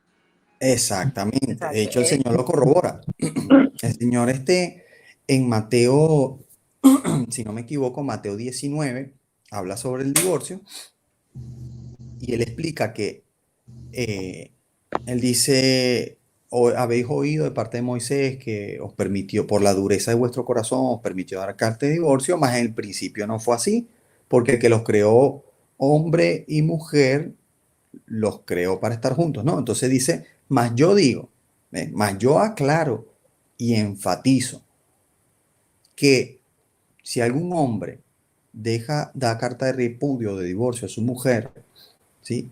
Exactamente. Exacto. De hecho, el Señor lo corrobora. El Señor en Mateo, si no me equivoco, Mateo 19, habla sobre el divorcio y él explica que él dice, habéis oído de parte de Moisés que os permitió, por la dureza de vuestro corazón, os permitió dar carta de divorcio, mas en el principio no fue así, porque el que los creó hombre y mujer los creó para estar juntos, ¿no? Entonces dice, mas yo digo, mas yo aclaro y enfatizo que si algún hombre da carta de repudio, de divorcio a su mujer, ¿sí?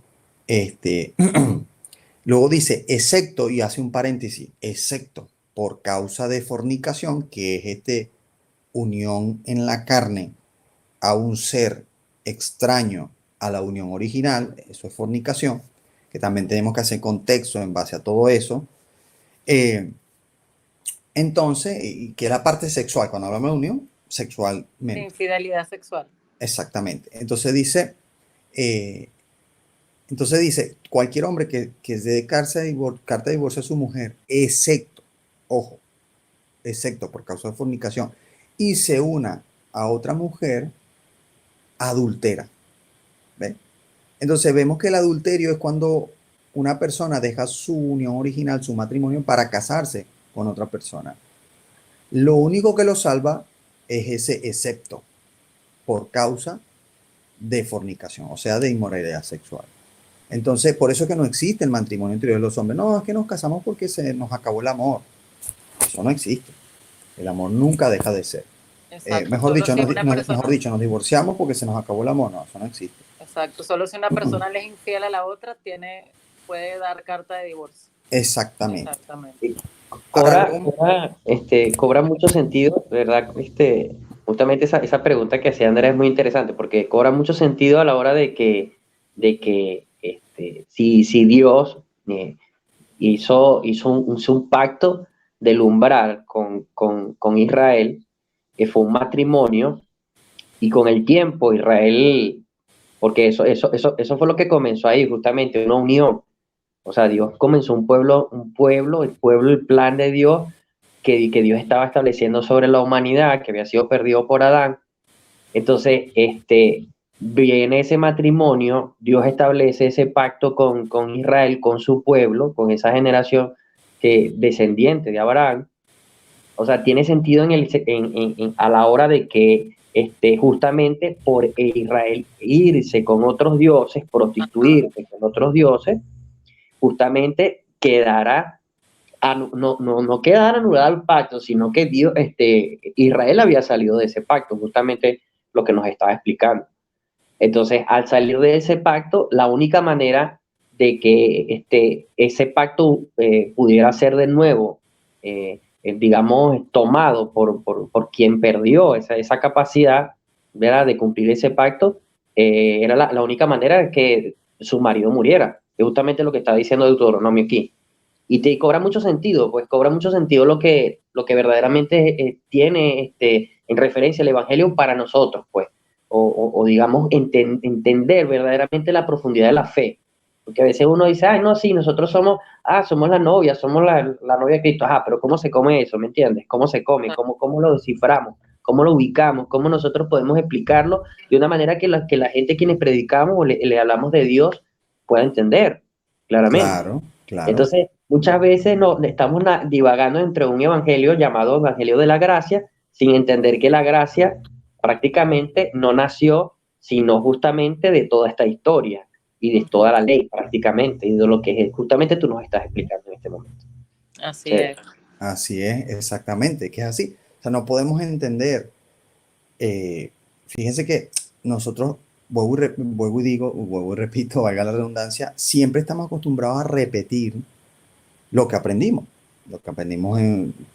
Luego dice, excepto, y hace un paréntesis, excepto por causa de fornicación, que es unión en la carne a un ser extraño a la unión original, eso es fornicación, que también tenemos que hacer contexto en base a todo eso. Entonces, y que es la parte sexual, cuando hablamos de unión, sexualmente. Infidelidad sexual. Exactamente. Entonces dice, cualquier hombre que dé carta de divorcio a su mujer, excepto, ojo, excepto por causa de fornicación, y se una a otra mujer, adultera. ¿Ve? Entonces vemos que el adulterio es cuando una persona deja su unión original, su matrimonio, para casarse con otra persona. Lo único que lo salva es ese excepto por causa de fornicación, o sea, de inmoralidad sexual. Entonces, por eso es que no existe el matrimonio entre los hombres. No, es que nos casamos porque se nos acabó el amor. Eso no existe. El amor nunca deja de ser. Mejor dicho, nos divorciamos porque se nos acabó el amor. No, eso no existe. Exacto. Solo si una persona le es infiel a la otra, puede dar carta de divorcio. Exactamente. Cobra mucho sentido, ¿verdad? Justamente esa pregunta que hacía Andrea es muy interesante porque cobra mucho sentido a la hora de que si Dios hizo un pacto del umbral con Israel, que fue un matrimonio, y con el tiempo Israel, porque eso fue lo que comenzó ahí, justamente una unión. O sea, Dios comenzó el pueblo, el plan de Dios que Dios estaba estableciendo sobre la humanidad, que había sido perdido por Adán. Entonces, viene ese matrimonio, Dios establece ese pacto con Israel, con su pueblo, con esa generación descendiente de Abraham. O sea, tiene sentido a la hora de que justamente por Israel irse con otros dioses, prostituirse con otros dioses, justamente no quedara anulado el pacto, sino que Israel había salido de ese pacto, justamente lo que nos estaba explicando. Entonces, al salir de ese pacto, la única manera de que ese pacto pudiera ser de nuevo, digamos, tomado por quien perdió esa capacidad, ¿verdad?, de cumplir ese pacto, era la única manera de que su marido muriera. Es justamente lo que está diciendo Deuteronomio aquí. Y te cobra mucho sentido, pues cobra mucho sentido lo que verdaderamente tiene en referencia el Evangelio para nosotros, pues, o digamos, entender verdaderamente la profundidad de la fe. Porque a veces uno dice, ay, no, sí, nosotros somos la novia, somos la novia de Cristo, pero ¿cómo se come eso? ¿Me entiendes? ¿Cómo se come? ¿Cómo lo desciframos? ¿Cómo lo ubicamos? ¿Cómo nosotros podemos explicarlo de una manera que la gente quienes predicamos o le hablamos de Dios pueda entender claramente? Claro, claro. Entonces, muchas veces estamos divagando entre un evangelio llamado Evangelio de la Gracia, sin entender que la gracia prácticamente no nació, sino justamente de toda esta historia y de toda la ley prácticamente, y de lo que justamente tú nos estás explicando en este momento. Así es. Así es, exactamente, que es así. O sea, no podemos entender. Fíjense que nosotros, vuelvo y repito, valga la redundancia, siempre estamos acostumbrados a repetir lo que aprendimos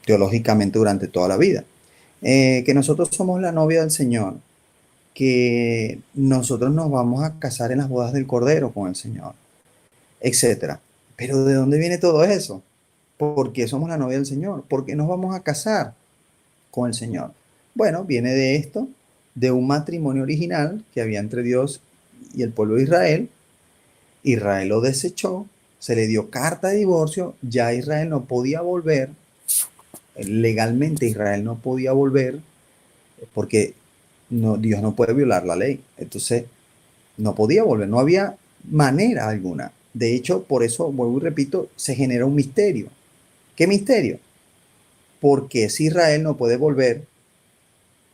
teológicamente durante toda la vida. Que nosotros somos la novia del Señor, que nosotros nos vamos a casar en las bodas del Cordero con el Señor, etcétera. Pero ¿de dónde viene todo eso? ¿Por qué somos la novia del Señor? ¿Por qué nos vamos a casar con el Señor? Bueno, viene de esto, de un matrimonio original que había entre Dios y el pueblo de Israel. Israel lo desechó, se le dio carta de divorcio, ya Israel no podía volver, legalmente Israel no podía volver, porque Dios no puede violar la ley. Entonces, no podía volver, no había manera alguna. De hecho, por eso, vuelvo y repito, se genera un misterio. ¿Qué misterio? Porque si Israel no puede volver,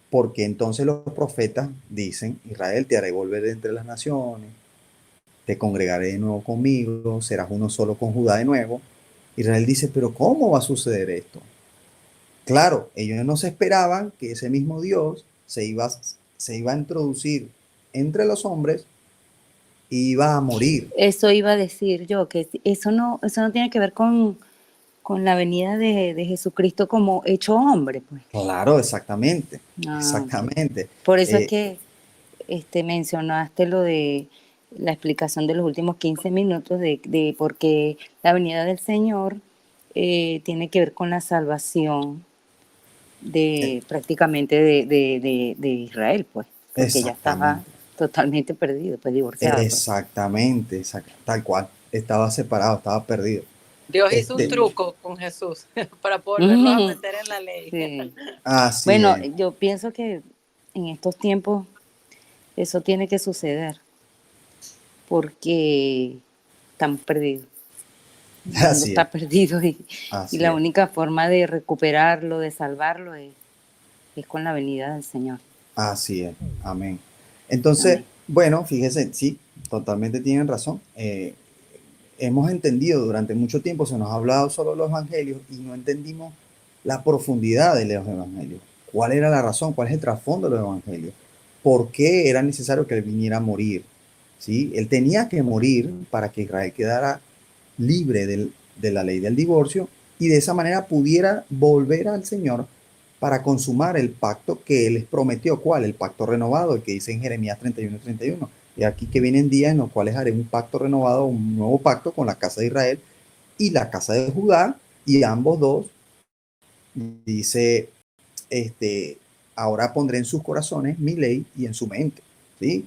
porque entonces los profetas dicen, Israel, te haré volver de entre las naciones, te congregaré de nuevo conmigo, serás uno solo con Judá de nuevo. Israel dice, pero ¿cómo va a suceder esto? Claro, ellos no se esperaban que ese mismo Dios se iba a introducir entre los hombres y iba a morir. Eso iba a decir yo, que eso no tiene que ver con la venida de Jesucristo como hecho hombre, pues. Claro, exactamente, Ah, ok. exactamente. Por eso es Eh, que mencionaste lo de la explicación de los últimos 15 minutos de por qué la venida del Señor tiene que ver con la salvación eh, de prácticamente de Israel, pues, porque ya estaba exactamente, totalmente perdido, pues divorciado, pues. exactamente, tal cual. Estaba separado, estaba perdido. Dios hizo un Este, truco con Jesús para volverlos a meter en la ley. Sí. así Bueno, es, yo pienso que en estos tiempos eso tiene que suceder porque estamos perdidos. El mundo así es, está perdido y así la es. única forma de recuperarlo, de salvarlo, es con la venida del Señor. Así es, amén. Entonces, Amén. bueno, fíjese, sí, totalmente tienen razón. Hemos entendido durante mucho tiempo, se nos ha hablado solo de los evangelios y no entendimos la profundidad de los evangelios. ¿Cuál era la razón? ¿Cuál es el trasfondo de los evangelios? ¿Por qué era necesario que él viniera a morir? ¿Sí? Él tenía que morir para que Israel quedara libre de la ley del divorcio y de esa manera pudiera volver al Señor para consumar el pacto que Él les prometió. ¿Cuál? El pacto renovado, el que dice en Jeremías 31:31. Y aquí que vienen días en los cuales haré un pacto renovado, un nuevo pacto con la casa de Israel y la casa de Judá, y ambos dos, dice, ahora pondré en sus corazones mi ley y en su mente, ¿sí?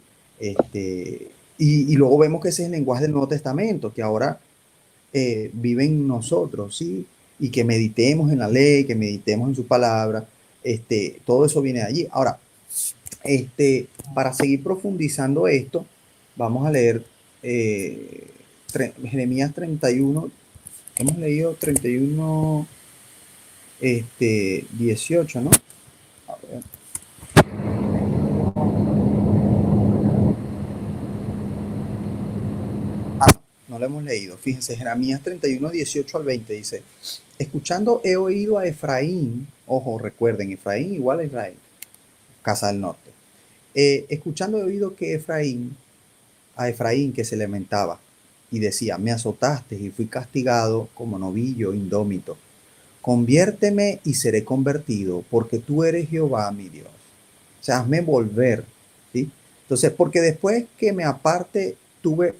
Y luego vemos que ese es el lenguaje del Nuevo Testamento, que ahora vive en nosotros, ¿sí? Y que meditemos en la ley, que meditemos en su palabra, todo eso viene de allí. Ahora, para seguir profundizando esto, vamos a leer Jeremías 31, hemos leído 31, 18, ¿no? A ver. No lo hemos leído. Fíjense, Jeremías 31, 18 al 20 dice, escuchando he oído a Efraín, ojo, recuerden, Efraín igual a Israel, casa del norte. Escuchando he oído que a Efraín que se lamentaba y decía, me azotaste y fui castigado como novillo indómito. Conviérteme y seré convertido, porque tú eres Jehová mi Dios. O sea, hazme volver, ¿sí? Entonces, porque después que me aparte tuve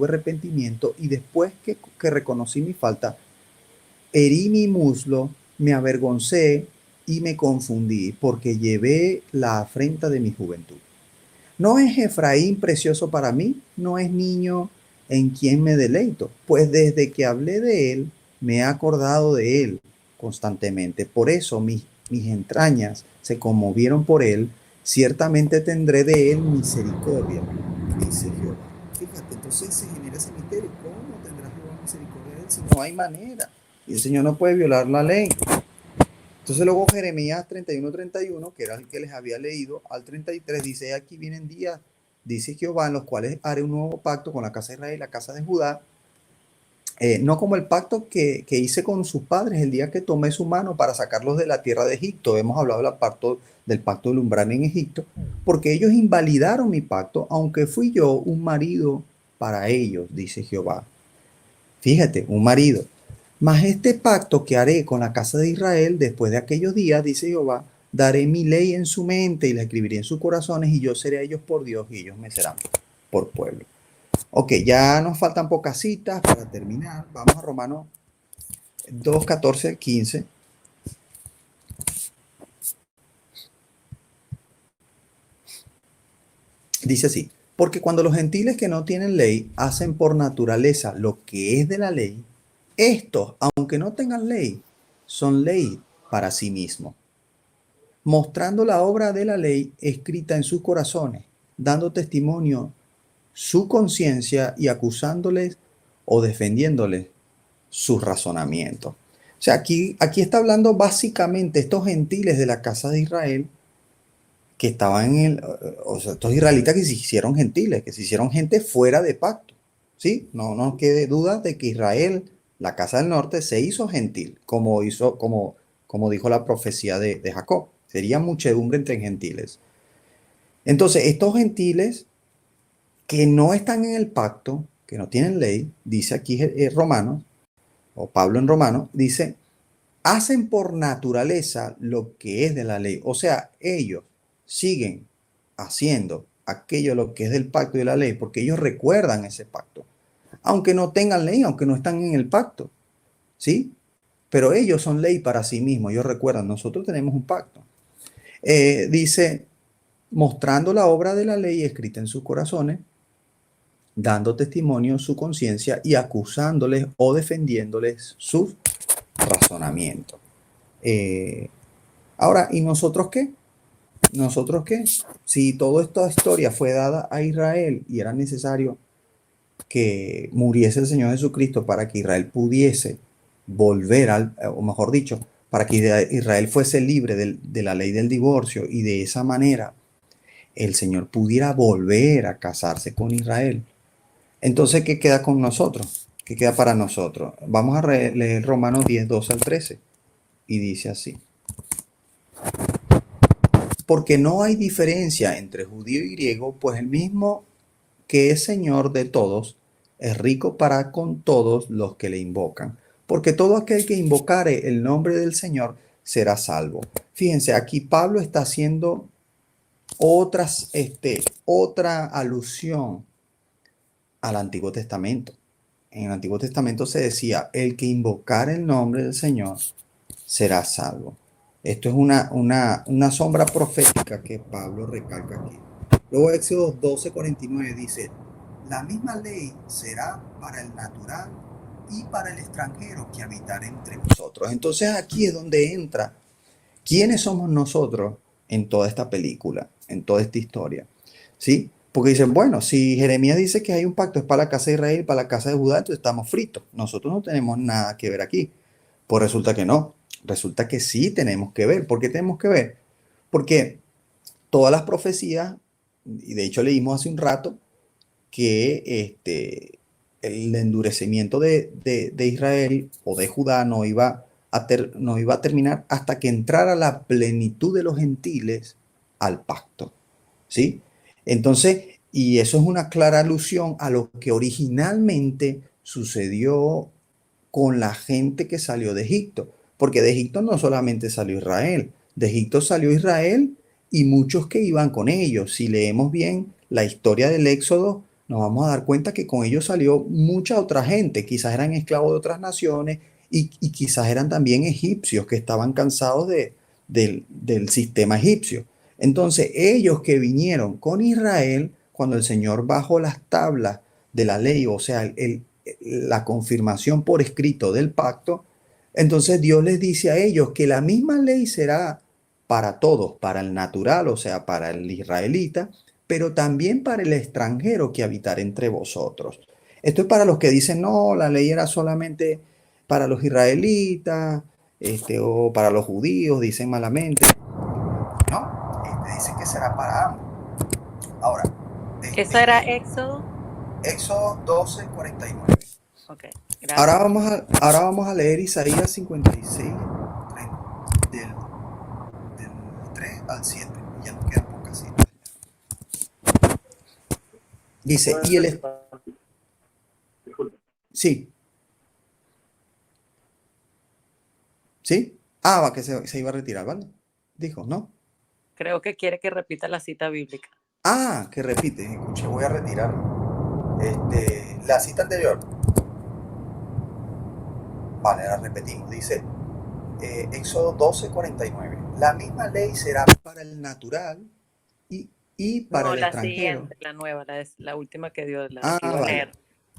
arrepentimiento y después que reconocí mi falta, herí mi muslo, me avergoncé y me confundí, porque llevé la afrenta de mi juventud. ¿No es Efraín precioso para mí? ¿No es niño en quien me deleito? Pues desde que hablé de él, me he acordado de él constantemente. Por eso mis entrañas se conmovieron por él. Ciertamente tendré de él misericordia, dice Jehová. Fíjate, entonces se genera ese misterio. ¿Cómo tendrá Jehová misericordia de él si no hay manera? Y el Señor no puede violar la ley. Entonces luego Jeremías 31:31, que era el que les había leído, al 33 dice, aquí vienen días, dice Jehová, en los cuales haré un nuevo pacto con la casa de Israel y la casa de Judá, no como el pacto que hice con sus padres el día que tomé su mano para sacarlos de la tierra de Egipto. Hemos hablado del pacto del umbral en Egipto, porque ellos invalidaron mi pacto, aunque fui yo un marido para ellos, dice Jehová. Fíjate, un marido. Mas este pacto que haré con la casa de Israel después de aquellos días, dice Jehová, daré mi ley en su mente y la escribiré en sus corazones y yo seré a ellos por Dios y ellos me serán por pueblo. Ok, ya nos faltan pocas citas para terminar. Vamos a Romanos 2, 14, 15. Dice así, porque cuando los gentiles que no tienen ley hacen por naturaleza lo que es de la ley, estos, aunque no tengan ley, son ley para sí mismos, mostrando la obra de la ley escrita en sus corazones, dando testimonio su conciencia y acusándoles o defendiéndoles sus razonamientos. O sea, aquí está hablando básicamente estos gentiles de la casa de Israel que estaban o sea, estos israelitas que se hicieron gentiles, que se hicieron gente fuera de pacto, ¿sí? No nos quede duda de que Israel, la casa del norte, se hizo gentil, como dijo la profecía de Jacob. Sería muchedumbre entre gentiles. Entonces, estos gentiles que no están en el pacto, que no tienen ley, dice aquí Romanos, o Pablo en Romanos, dice, hacen por naturaleza lo que es de la ley. O sea, ellos siguen haciendo aquello lo que es del pacto y de la ley, porque ellos recuerdan ese pacto. Aunque no tengan ley, aunque no están en el pacto, ¿sí? Pero ellos son ley para sí mismos, ellos recuerdan, nosotros tenemos un pacto. Dice, mostrando la obra de la ley escrita en sus corazones, dando testimonio su conciencia y acusándoles o defendiéndoles sus razonamientos. Ahora, ¿y nosotros qué? ¿Nosotros qué? Si toda esta historia fue dada a Israel y era necesario que muriese el Señor Jesucristo para que Israel pudiese volver o mejor dicho, para que Israel fuese libre de la ley del divorcio y de esa manera el Señor pudiera volver a casarse con Israel. Entonces, ¿qué queda con nosotros? ¿Qué queda para nosotros? Vamos a leer Romanos 10, 12 al 13 y dice así. Porque no hay diferencia entre judío y griego, pues el mismo que es Señor de todos, es rico para con todos los que le invocan. Porque todo aquel que invocare el nombre del Señor será salvo. Fíjense, aquí Pablo está haciendo otra alusión al Antiguo Testamento. En el Antiguo Testamento se decía, el que invocar el nombre del Señor será salvo. Esto es una sombra profética que Pablo recalca aquí. Luego Éxodo 12:49 dice, la misma ley será para el natural y para el extranjero que habitar entre vosotros. Entonces aquí es donde entra quiénes somos nosotros en toda esta película, en toda esta historia, ¿sí? Porque dicen, bueno, si Jeremías dice que hay un pacto es para la casa de Israel y para la casa de Judá, entonces estamos fritos. Nosotros no tenemos nada que ver aquí. Pues resulta que no. Resulta que sí tenemos que ver. ¿Por qué tenemos que ver? Porque todas las profecías, y de hecho leímos hace un rato, que el endurecimiento de Israel o de Judá no iba a terminar hasta que entrara la plenitud de los gentiles al pacto, ¿sí? Entonces, y eso es una clara alusión a lo que originalmente sucedió con la gente que salió de Egipto, porque de Egipto no solamente salió Israel, de Egipto salió Israel y muchos que iban con ellos. Si leemos bien la historia del Éxodo, nos vamos a dar cuenta que con ellos salió mucha otra gente, quizás eran esclavos de otras naciones y quizás eran también egipcios que estaban cansados del sistema egipcio. Entonces, ellos que vinieron con Israel, cuando el Señor bajó las tablas de la ley, o sea, la confirmación por escrito del pacto, entonces Dios les dice a ellos que la misma ley será para todos, para el natural, o sea, para el israelita, pero también para el extranjero que habitar entre vosotros. Esto es para los que dicen, no, la ley era solamente para los israelitas, o para los judíos, dicen malamente. No, dice que será para ambos. Ahora, ¿Eso era Éxodo? Éxodo 12:49. Ok, gracias. Ahora vamos a leer Isaías 56, del 3 al 7. Ya nos quedan pocas citas. Dice, y el... Sí. ¿Sí? Ah, va, que se iba a retirar, ¿vale? Dijo, ¿no? Creo que quiere que repita la cita bíblica. Ah, que repite. Escuche, voy a retirar. La cita anterior. Vale, la repetimos. Dice, Éxodo 12:49. La misma ley será para el natural y para el la extranjero. siguiente, la nueva, la última que dio, la Ah, que iba a vale. leer.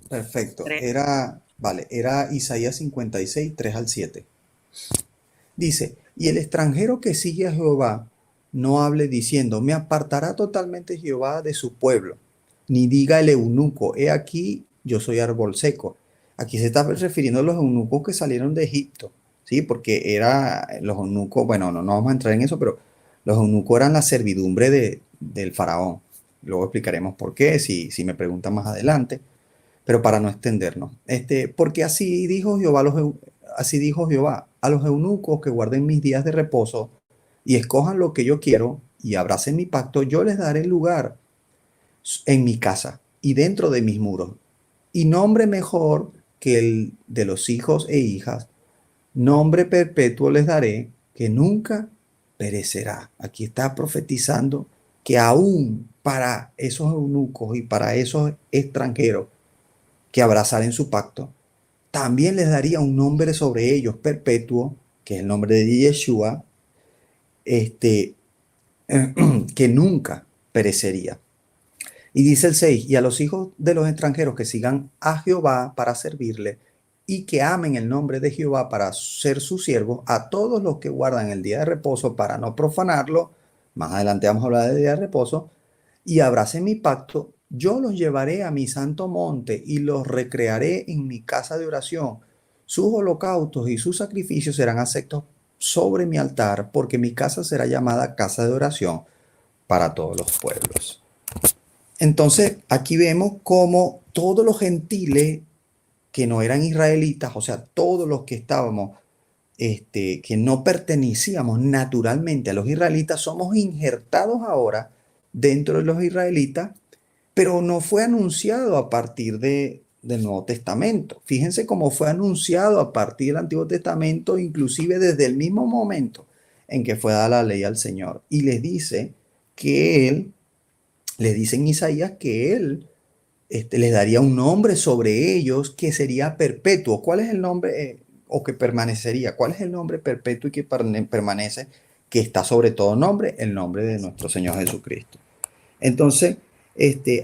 Perfecto. 3. Era Isaías 56, 3 al 7. Dice, y el extranjero que sigue a Jehová no hable diciendo, me apartará totalmente Jehová de su pueblo, ni diga el eunuco, he aquí, yo soy árbol seco. Aquí se está refiriendo a los eunucos que salieron de Egipto, ¿sí? Porque los eunucos, bueno, no vamos a entrar en eso, pero Los eunucos eran la servidumbre del faraón. Luego explicaremos por qué, si me preguntan más adelante, pero para no extendernos. Porque así dijo Jehová, a los eunucos que guarden mis días de reposo y escojan lo que yo quiero y abracen mi pacto, yo les daré lugar en mi casa y dentro de mis muros. Y nombre mejor que el de los hijos e hijas, nombre perpetuo les daré que nunca perecerá. Aquí está profetizando que aún para esos eunucos y para esos extranjeros que abrazaren su pacto, también les daría un nombre sobre ellos perpetuo, que es el nombre de Yeshua, que nunca perecería. Y dice el 6, y a los hijos de los extranjeros que sigan a Jehová para servirle y que amen el nombre de Jehová para ser sus siervos, a todos los que guardan el día de reposo para no profanarlo, más adelante vamos a hablar del día de reposo, y abracen mi pacto, yo los llevaré a mi santo monte y los recrearé en mi casa de oración. Sus holocaustos y sus sacrificios serán aceptos sobre mi altar, porque mi casa será llamada casa de oración para todos los pueblos. Entonces, aquí vemos cómo todos los gentiles que no eran israelitas, o sea, todos los que estábamos, que no pertenecíamos naturalmente a los israelitas, somos injertados ahora dentro de los israelitas, pero no fue anunciado a partir del Nuevo Testamento. Fíjense cómo fue anunciado a partir del Antiguo Testamento, inclusive desde el mismo momento en que fue dada la ley al Señor. Y les dice en Isaías que Él les daría un nombre sobre ellos que sería perpetuo. ¿Cuál es el nombre o que permanecería? ¿Cuál es el nombre perpetuo y que permanece, que está sobre todo nombre? El nombre de nuestro Señor Jesucristo. Entonces,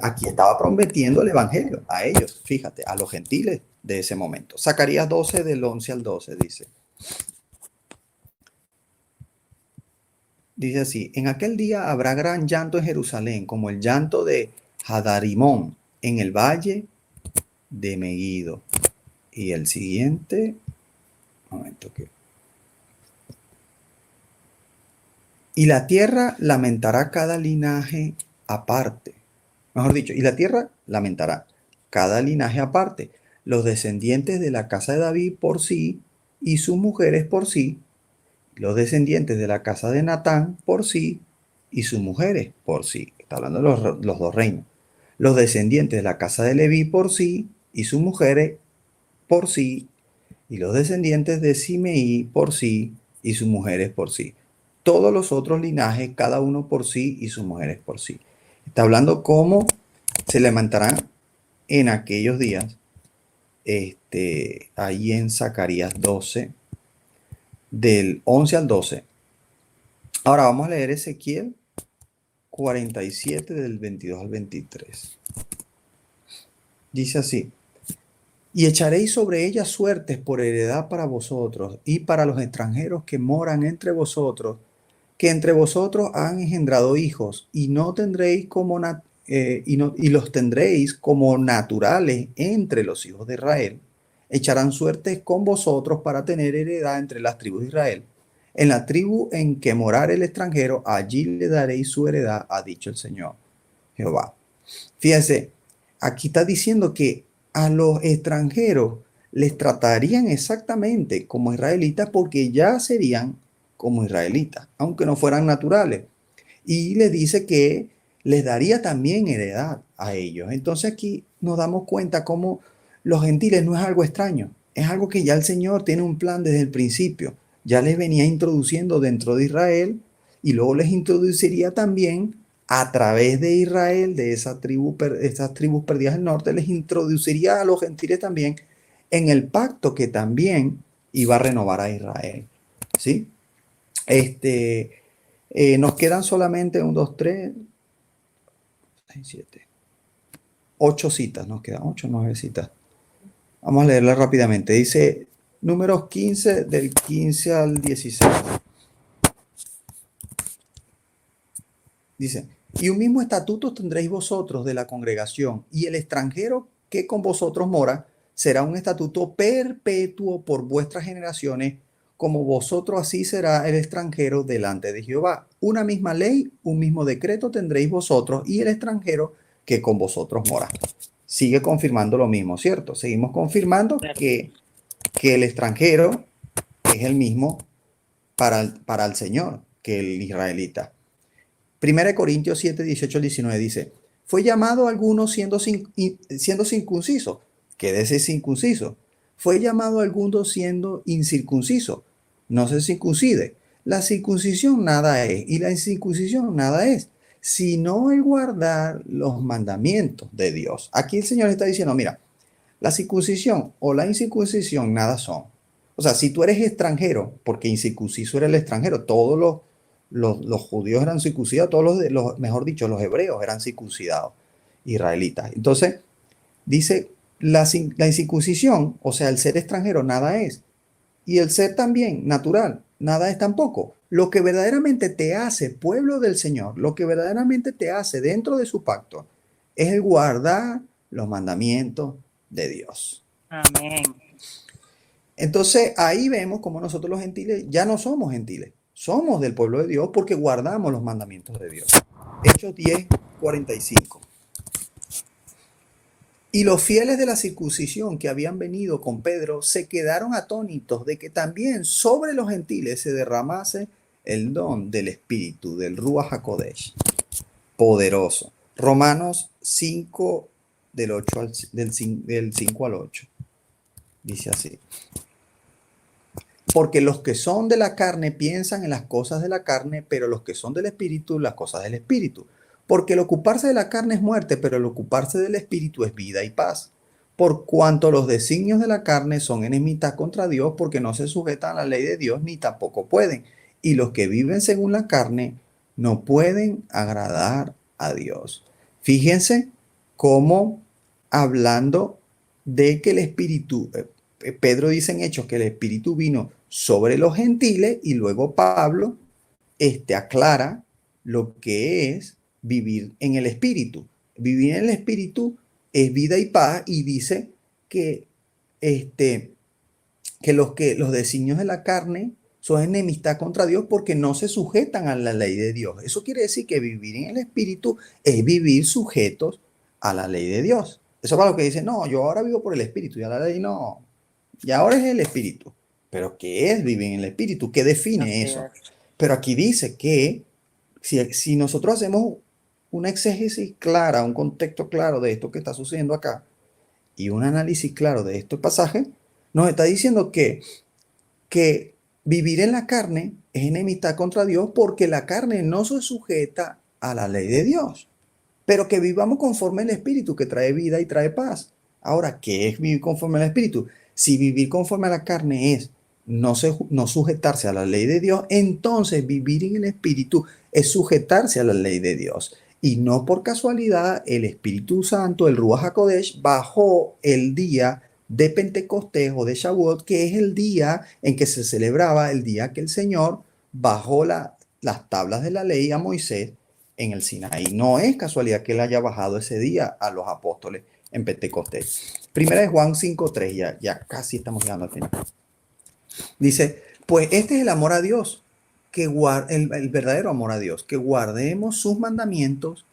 aquí estaba prometiendo el evangelio a ellos, fíjate, a los gentiles de ese momento. Zacarías 12, del 11 al 12, dice. Dice así, en aquel día habrá gran llanto en Jerusalén, como el llanto de Hadarimón en el valle de Megido. Y el siguiente, y la tierra lamentará cada linaje aparte. Mejor dicho, y la tierra lamentará cada linaje aparte. Los descendientes de la casa de David por sí y sus mujeres por sí. Los descendientes de la casa de Natán por sí y sus mujeres por sí. Está hablando de los dos reinos. Los descendientes de la casa de Leví por sí y sus mujeres por sí. Y los descendientes de Simeí por sí y sus mujeres por sí. Todos los otros linajes, cada uno por sí y sus mujeres por sí. Está hablando cómo se levantarán en aquellos días, ahí en Zacarías 12, del 11 al 12. Ahora vamos a leer Ezequiel 47, del 22 al 23. Dice así, y echaréis sobre ella suertes por heredad para vosotros y para los extranjeros que moran entre vosotros, que entre vosotros han engendrado hijos, y no tendréis y los tendréis como naturales entre los hijos de Israel. Echarán suertes con vosotros para tener heredad entre las tribus de Israel. En la tribu en que morar el extranjero, allí le daréis su heredad, ha dicho el Señor Jehová. Fíjense, aquí está diciendo que a los extranjeros les tratarían exactamente como israelitas, porque ya serían como israelitas, aunque no fueran naturales. Y le dice que les daría también heredad a ellos. Entonces aquí nos damos cuenta cómo los gentiles no es algo extraño, es algo que ya el Señor tiene un plan desde el principio. Ya les venía introduciendo dentro de Israel y luego les introduciría también a través de Israel, de esas tribus perdidas del norte, les introduciría a los gentiles también en el pacto que también iba a renovar a Israel. ¿Sí? Nos quedan solamente 1, 2, 3, 6, 7, 8 citas, nos quedan 8, 9 citas. Vamos a leerla rápidamente. Dice Números 15, del 15 al 16. Dice, y un mismo estatuto tendréis vosotros de la congregación, y el extranjero que con vosotros mora será un estatuto perpetuo por vuestras generaciones, como vosotros así será el extranjero delante de Jehová. Una misma ley, un mismo decreto tendréis vosotros y el extranjero que con vosotros mora. Sigue confirmando lo mismo, ¿cierto? Seguimos confirmando Claro. que el extranjero es el mismo para el Señor que el israelita. 1 Corintios 7, 18 al 19 dice, fue llamado alguno siendo circunciso, quédese circunciso. Fue llamado alguno siendo incircunciso, no se circuncide. La circuncisión nada es y la incircuncisión nada es, sino el guardar los mandamientos de Dios. Aquí el Señor está diciendo, mira, la circuncisión o la incircuncisión nada son. O sea, si tú eres extranjero, porque incircunciso era el extranjero, todos los judíos eran circuncidados, mejor dicho, los hebreos eran circuncidados, israelitas. Entonces, dice, la incircuncisión, o sea, el ser extranjero, nada es. Y el ser también natural, nada es tampoco. Lo que verdaderamente te hace pueblo del Señor, lo que verdaderamente te hace dentro de su pacto, es el guardar los mandamientos de Dios. Amén. Entonces ahí vemos como nosotros los gentiles ya no somos gentiles, somos del pueblo de Dios porque guardamos los mandamientos de Dios. Hechos 10, 45. Y los fieles de la circuncisión que habían venido con Pedro se quedaron atónitos de que también sobre los gentiles se derramase el don del Espíritu, del Ruach HaKodesh, poderoso. Romanos 5, del 5 al 8. Dice así. Porque los que son de la carne piensan en las cosas de la carne, pero los que son del Espíritu, las cosas del Espíritu. Porque el ocuparse de la carne es muerte, pero el ocuparse del Espíritu es vida y paz. Por cuanto los designios de la carne son enemistad contra Dios, porque no se sujetan a la ley de Dios, ni tampoco pueden. Y los que viven según la carne no pueden agradar a Dios. Fíjense cómo hablando de que el Espíritu, Pedro dice en Hechos que el Espíritu vino sobre los gentiles y luego Pablo aclara lo que es vivir en el Espíritu. Vivir en el Espíritu es vida y paz y dice que, que los designios de la carne son enemistad contra Dios porque no se sujetan a la ley de Dios. Eso quiere decir que vivir en el Espíritu es vivir sujetos a la ley de Dios. Eso es para los que dicen, no, yo ahora vivo por el Espíritu y a la ley no. Y ahora es el Espíritu. Pero ¿qué es vivir en el Espíritu? ¿Qué define eso? Pero aquí dice que si nosotros hacemos una exégesis clara, un contexto claro de esto que está sucediendo acá y un análisis claro de estos pasajes, nos está diciendo que vivir en la carne es enemistad contra Dios porque la carne no se sujeta a la ley de Dios, pero que vivamos conforme al Espíritu que trae vida y trae paz. Ahora, ¿qué es vivir conforme al Espíritu? Si vivir conforme a la carne es no sujetarse a la ley de Dios, entonces vivir en el Espíritu es sujetarse a la ley de Dios. Y no por casualidad el Espíritu Santo, el Ruach HaKodesh, bajó el día de Pentecostés o de Shavuot, que es el día en que se celebraba el día que el Señor bajó las tablas de la ley a Moisés en el Sinaí. No es casualidad que él haya bajado ese día a los apóstoles en Pentecostés. Primera de Juan 5:3, ya casi estamos llegando al final. Dice, pues este es el amor a Dios, el verdadero amor a Dios, que guardemos sus mandamientos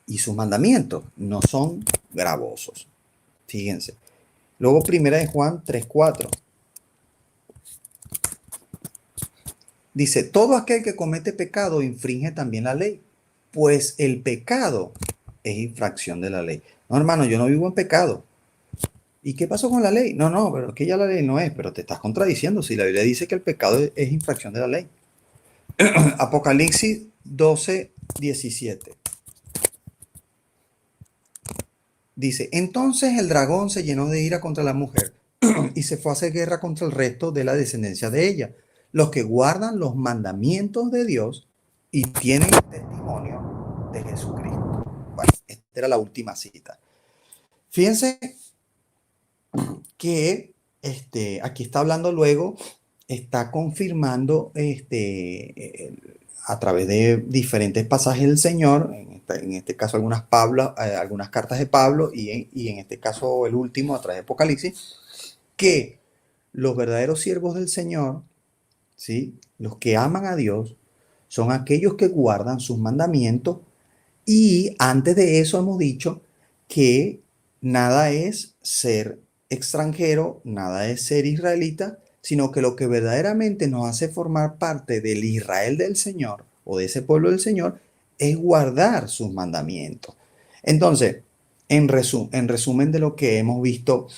y sus mandamientos no son gravosos. Fíjense. Luego primera de Juan 3:4. Dice, todo aquel que comete pecado infringe también la ley, pues el pecado es infracción de la ley. No, hermano, yo no vivo en pecado. ¿Y qué pasó con la ley? No, pero que ya la ley no es, pero te estás contradiciendo si la Biblia dice que el pecado es infracción de la ley. Apocalipsis 12:17. Dice, entonces el dragón se llenó de ira contra la mujer y se fue a hacer guerra contra el resto de la descendencia de ella, los que guardan los mandamientos de Dios y tienen el testimonio de Jesucristo. Bueno, esta era la última cita. Fíjense que aquí está hablando luego, está confirmando a través de diferentes pasajes del Señor, en este caso algunas cartas de Pablo y en este caso el último a través de Apocalipsis, que los verdaderos siervos del Señor ¿sí? Los que aman a Dios son aquellos que guardan sus mandamientos, y antes de eso hemos dicho que nada es ser extranjero, nada es ser israelita, sino que lo que verdaderamente nos hace formar parte del Israel del Señor o de ese pueblo del Señor es guardar sus mandamientos. Entonces, en resumen de lo que hemos visto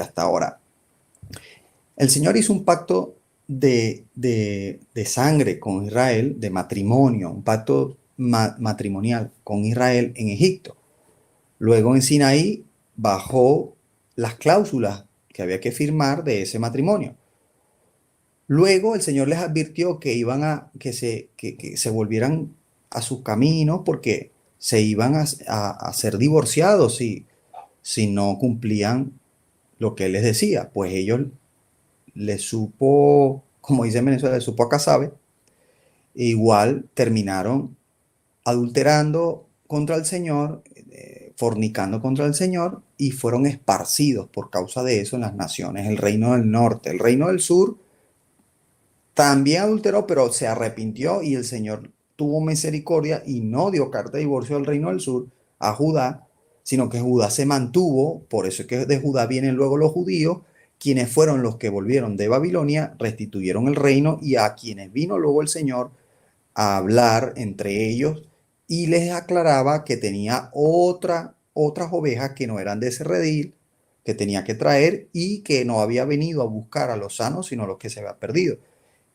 hasta ahora, el Señor hizo un pacto de sangre con Israel, de matrimonio, un pacto matrimonial con Israel en Egipto. Luego en Sinaí bajó las cláusulas que había que firmar de ese matrimonio. Luego el Señor les advirtió que iban que se volvieran a sus caminos porque se iban a ser divorciados si no cumplían lo que Él les decía. Pues ellos les supo, como dice en Venezuela, les supo a casabe. E igual terminaron adulterando contra el Señor, fornicando contra el Señor, y fueron esparcidos por causa de eso en las naciones. El reino del norte, el reino del sur también adulteró, pero se arrepintió y el Señor tuvo misericordia y no dio carta de divorcio al reino del sur, a Judá, sino que Judá se mantuvo. Por eso es que de Judá vienen luego los judíos, quienes fueron los que volvieron de Babilonia, restituyeron el reino, y a quienes vino luego el Señor a hablar entre ellos y les aclaraba que tenía otras ovejas que no eran de ese redil, que tenía que traer, y que no había venido a buscar a los sanos, sino a los que se habían perdido.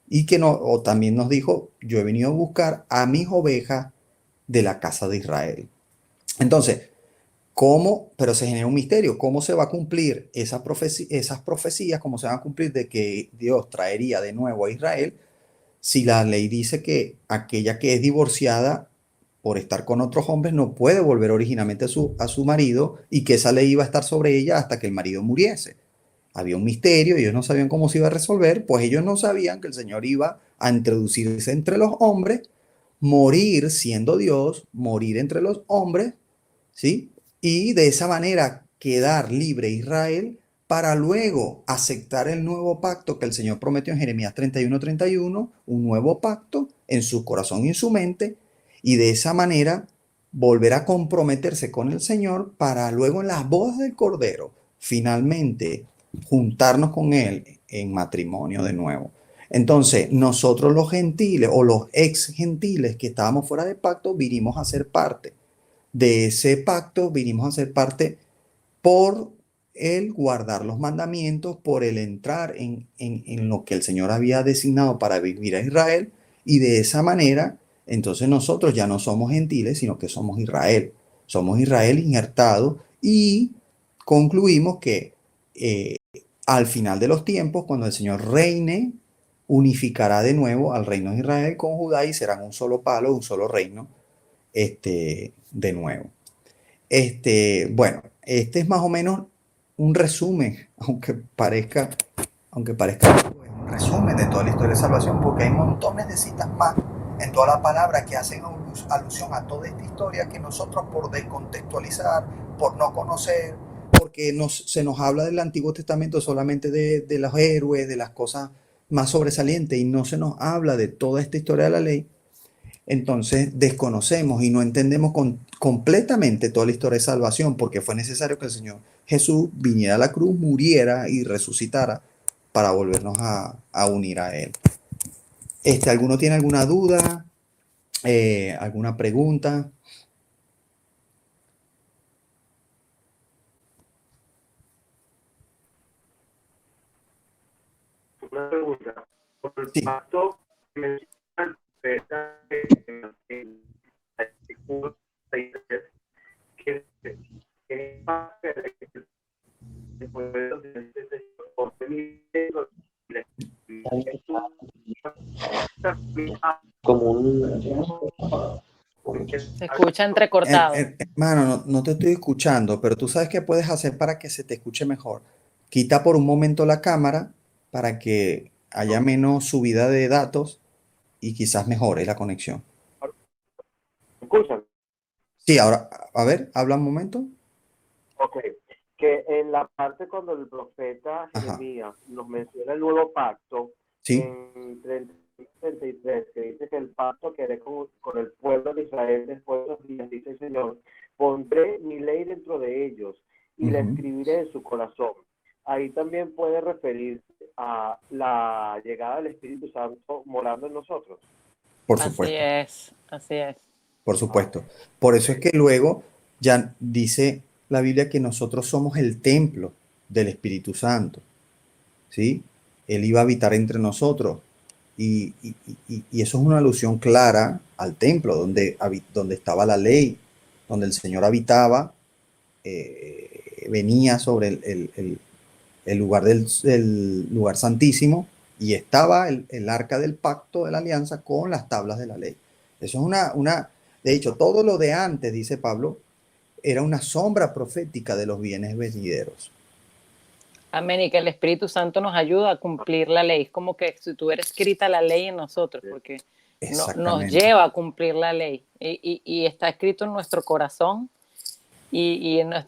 Y que no, o también nos dijo, yo he venido a buscar a mis ovejas de la casa de Israel. Entonces, ¿cómo? Pero se genera un misterio. ¿Cómo se va a cumplir esas profecías? ¿Cómo se van a cumplir de que Dios traería de nuevo a Israel si la ley dice que aquella que es divorciada por estar con otros hombres no puede volver originalmente a su marido, y que esa ley iba a estar sobre ella hasta que el marido muriese? Había un misterio, ellos no sabían cómo se iba a resolver, pues ellos no sabían que el Señor iba a introducirse entre los hombres, morir siendo Dios, morir entre los hombres, ¿sí? Y de esa manera quedar libre Israel para luego aceptar el nuevo pacto que el Señor prometió en Jeremías 31:31, un nuevo pacto en su corazón y en su mente, y de esa manera volver a comprometerse con el Señor para luego en las bodas del Cordero finalmente juntarnos con Él en matrimonio de nuevo. Entonces, nosotros los gentiles o los ex gentiles que estábamos fuera de pacto vinimos a ser parte de ese pacto, vinimos a ser parte por el guardar los mandamientos, por el entrar en lo que el Señor había designado para vivir a Israel, y de esa manera, entonces nosotros ya no somos gentiles, sino que somos Israel. Somos Israel injertado, y concluimos que al final de los tiempos, cuando el Señor reine, unificará de nuevo al reino de Israel con Judá y serán un solo palo, un solo reino, de nuevo. Bueno, este es más o menos un resumen, aunque parezca es un resumen de toda la historia de salvación, porque hay montones de citas más en toda la palabra que hacen alusión a toda esta historia, que nosotros, por descontextualizar, por no conocer, porque se nos habla del Antiguo Testamento solamente de los héroes, de las cosas más sobresalientes, y no se nos habla de toda esta historia de la ley. Entonces desconocemos y no entendemos completamente toda la historia de salvación, porque fue necesario que el Señor Jesús viniera a la cruz, muriera y resucitara para volvernos a unir a Él. ¿Alguno tiene alguna duda? ¿Alguna pregunta? Una pregunta. Por el Sí. pacto que mencionan, que parte de pueblos Como un... Se escucha entrecortado. Hermano, no te estoy escuchando, pero tú sabes qué puedes hacer para que se te escuche mejor. Quita por un momento la cámara para que haya menos subida de datos y quizás mejore la conexión. ¿Escuchan? Sí, ahora, a ver, habla un momento. Ok. Que en la parte cuando el profeta Ajá. Jeremías nos menciona el nuevo pacto, Sí, en 33, que dice que el pacto que haré con el pueblo de Israel después de los días, dice el Señor, pondré mi ley dentro de ellos y la ujú, escribiré en su corazón. Ahí también puede referirse a la llegada del Espíritu Santo morando en nosotros. por Así supuesto, es, así es. por Ah, supuesto. Por eso es ok. que luego ya dice la Biblia que nosotros somos el templo del Espíritu Santo, ¿sí? Él iba a habitar entre nosotros. Y eso es una alusión clara al templo, donde estaba la ley, donde el Señor habitaba, venía sobre el lugar el lugar santísimo y estaba el arca del pacto de la alianza con las tablas de la ley. Eso es de hecho, todo lo de antes, dice Pablo, era una sombra profética de los bienes venideros. Amén. Y que el Espíritu Santo nos ayuda a cumplir la ley. Es como que si tuviera escrita la ley en nosotros, porque nos Exactamente. lleva a cumplir la ley. Y está escrito en nuestro corazón.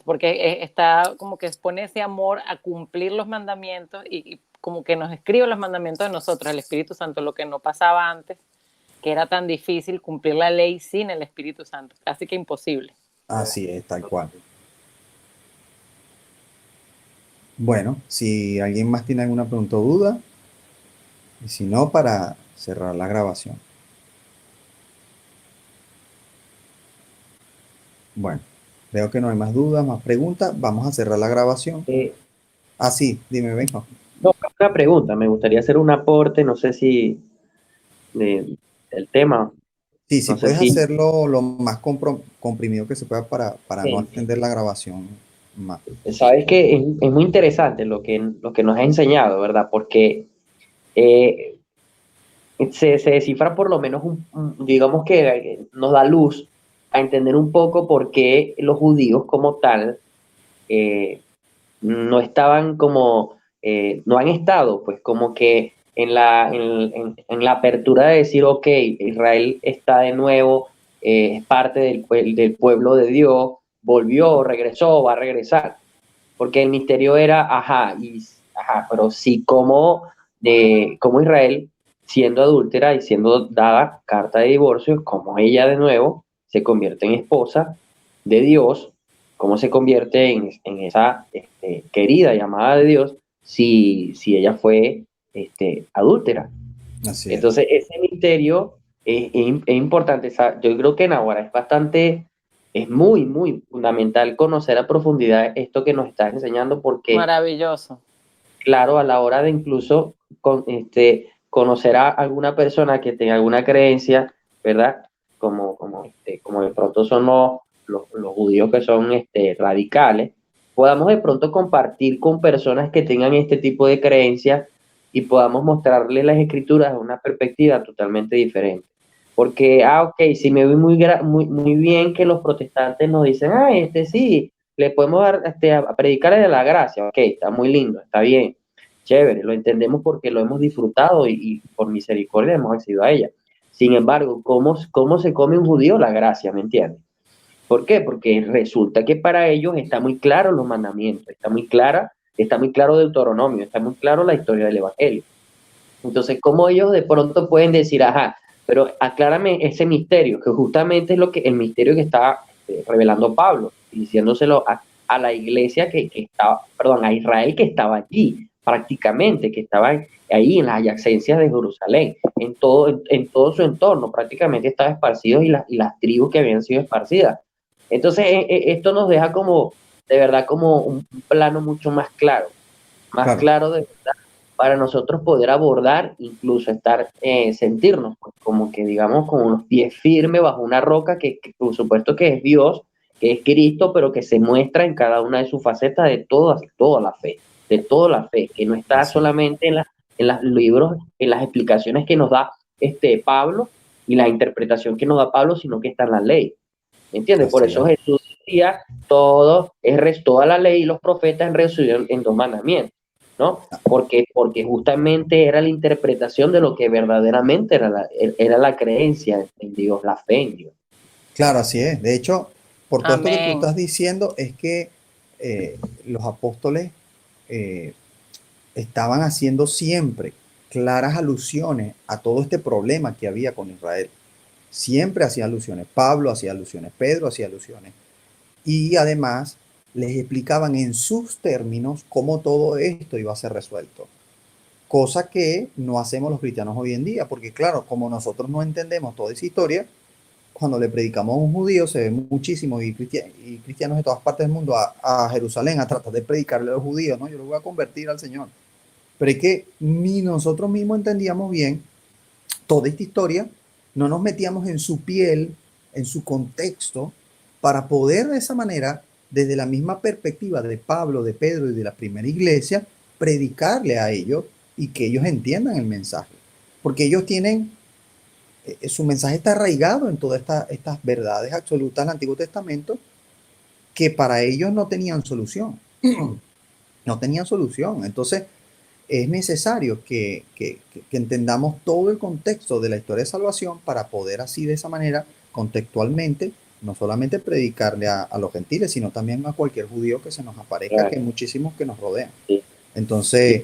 Porque está como que expone ese amor a cumplir los mandamientos y como que nos escribe los mandamientos de nosotros, el Espíritu Santo, lo que no pasaba antes, que era tan difícil cumplir la ley sin el Espíritu Santo, casi que imposible. Así es, tal cual. Bueno, si alguien más tiene alguna pregunta o duda, y si no, para cerrar la grabación. Bueno, veo que no hay más dudas, más preguntas. Vamos a cerrar la grabación. Eh, Ah, sí, dime, Benjo. no, una pregunta, me gustaría hacer un aporte, no sé si el tema, Sí, sí no sé puedes si... hacerlo lo más comprimido que se pueda para no extender la grabación más. Sabes que es muy interesante lo que nos ha enseñado, ¿verdad? Porque eh, se descifra por lo menos, digamos que nos da luz a entender un poco por qué los judíos como tal eh, no estaban como, no han estado, pues como que en la apertura de decir, ok, Israel está de nuevo, es parte del pueblo de Dios, volvió, regresó, va a regresar, porque el misterio era, ajá, pero sí, como Israel, siendo adúltera y siendo dada carta de divorcio, como ella de nuevo se convierte en esposa de Dios, cómo se convierte en esa querida llamada de Dios si ella fue adúltera. Así es. Entonces, ese misterio es importante. Yo creo que en Ahora es bastante, es muy, muy fundamental conocer a profundidad esto que nos estás enseñando, porque, Maravilloso. claro, a la hora de incluso conocer a alguna persona que tenga alguna creencia, ¿verdad? Como de pronto son los judíos que son radicales, podamos de pronto compartir con personas que tengan este tipo de creencias y podamos mostrarles las escrituras de una perspectiva totalmente diferente. Porque, ok, si me ve muy bien que los protestantes nos dicen, sí, le podemos dar a predicar de la gracia, ok, está muy lindo, está bien, chévere, lo entendemos porque lo hemos disfrutado y por misericordia hemos accedido a ella. Sin embargo, ¿cómo se come un judío la gracia? ¿Me entiendes? ¿Por qué? Porque resulta que para ellos está muy claro los mandamientos, está muy claro Deuteronomio, está muy claro la historia del Evangelio. Entonces, ¿cómo ellos de pronto pueden decir, ajá, pero aclárame ese misterio, que justamente es el misterio que está revelando Pablo, diciéndoselo a la iglesia que estaba, perdón, a Israel que estaba allí, prácticamente, que estaba ahí en las adyacencias de Jerusalén, en todo su entorno, prácticamente estaba esparcido y las tribus que habían sido esparcidas. Entonces, esto nos deja como, de verdad, como un plano mucho más Claro, claro de para nosotros poder abordar, incluso sentirnos pues, como que digamos con unos pies firmes bajo una roca que por supuesto que es Dios, que es Cristo, pero que se muestra en cada una de sus facetas de toda la fe, que no está así es. solamente en los libros, en las explicaciones que nos da Pablo y la interpretación que nos da Pablo, sino que está en la ley. ¿Me entiendes? Por Así eso es. Jesús decía, toda la ley y los profetas resumidos en dos mandamientos, ¿no? Porque justamente era la interpretación de lo que verdaderamente era la creencia en Dios, la fe en Dios. Claro, así es. De hecho, por todo esto que tú Amén. estás diciendo, es que los apóstoles eh, estaban haciendo siempre claras alusiones a todo este problema que había con Israel. Siempre hacía alusiones. Pablo hacía alusiones, Pedro hacía alusiones. Y además les explicaban en sus términos cómo todo esto iba a ser resuelto. Cosa que no hacemos los cristianos hoy en día, porque claro, como nosotros no entendemos toda esa historia, cuando le predicamos a un judío, se ve muchísimo, y cristianos de todas partes del mundo a Jerusalén a tratar de predicarle a los judíos, ¿no? Yo lo voy a convertir al Señor. Pero es que ni nosotros mismos entendíamos bien toda esta historia, no nos metíamos en su piel, en su contexto, para poder de esa manera, desde la misma perspectiva de Pablo, de Pedro y de la primera iglesia, predicarle a ellos y que ellos entiendan el mensaje. Porque ellos tienen, su mensaje está arraigado en todas estas verdades absolutas del Antiguo Testamento que para ellos no tenían solución. No tenían solución. Entonces, es necesario que entendamos todo el contexto de la historia de salvación para poder así de esa manera, contextualmente, no solamente predicarle a los gentiles, sino también a cualquier judío que se nos aparezca, Claro. que hay muchísimos que nos rodean. Sí. Entonces, Y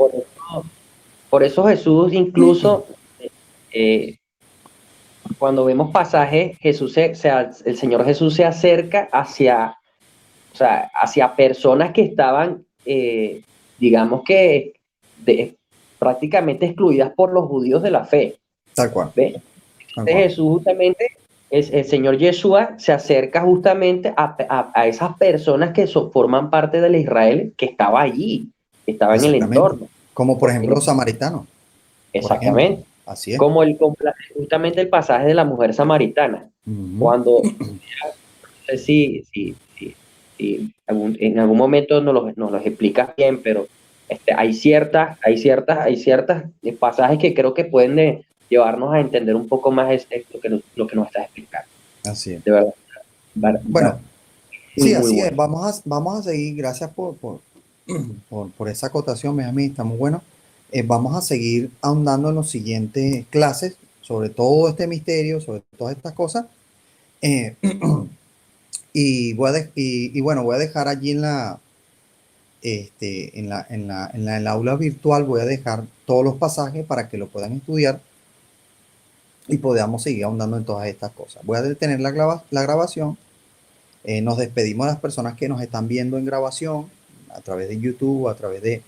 por eso Jesús incluso, cuando vemos pasajes, el Señor Jesús se acerca hacia, o sea, hacia personas que estaban, digamos que, prácticamente excluidas por los judíos de la fe. tal cual. ¿Ves? Tal Entonces cual. Jesús justamente, el Señor Yeshua se acerca justamente a esas personas que forman parte de Israel que estaba allí, que estaba en el Exactamente. entorno. Como por ejemplo los samaritanos. Exactamente. Así es. Como justamente el pasaje de la mujer samaritana. Ujú. Cuando, no sé si en algún momento nos los explicas bien, pero hay ciertas pasajes que creo que pueden llevarnos a entender un poco más lo que nos estás explicando. Así es. De verdad. Bueno, Muy, sí, muy así es. bueno. Vamos a seguir. Gracias por esa acotación, Benjamín. Está muy bueno. Vamos a seguir ahondando en las siguientes clases sobre todo este misterio, sobre todas estas cosas. Y bueno, voy a dejar allí en el aula virtual, voy a dejar todos los pasajes para que lo puedan estudiar y podamos seguir ahondando en todas estas cosas. Voy a detener la grabación. Nos despedimos de las personas que nos están viendo en grabación a través de YouTube, a través de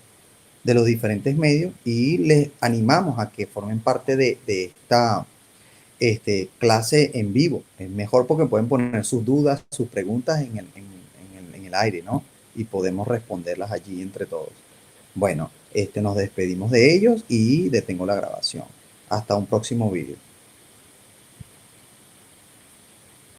los diferentes medios, y les animamos a que formen parte de esta clase en vivo. Es mejor porque pueden poner sus dudas, sus preguntas en el aire, ¿no? Y podemos responderlas allí entre todos. Bueno, nos despedimos de ellos y detengo la grabación. Hasta un próximo vídeo.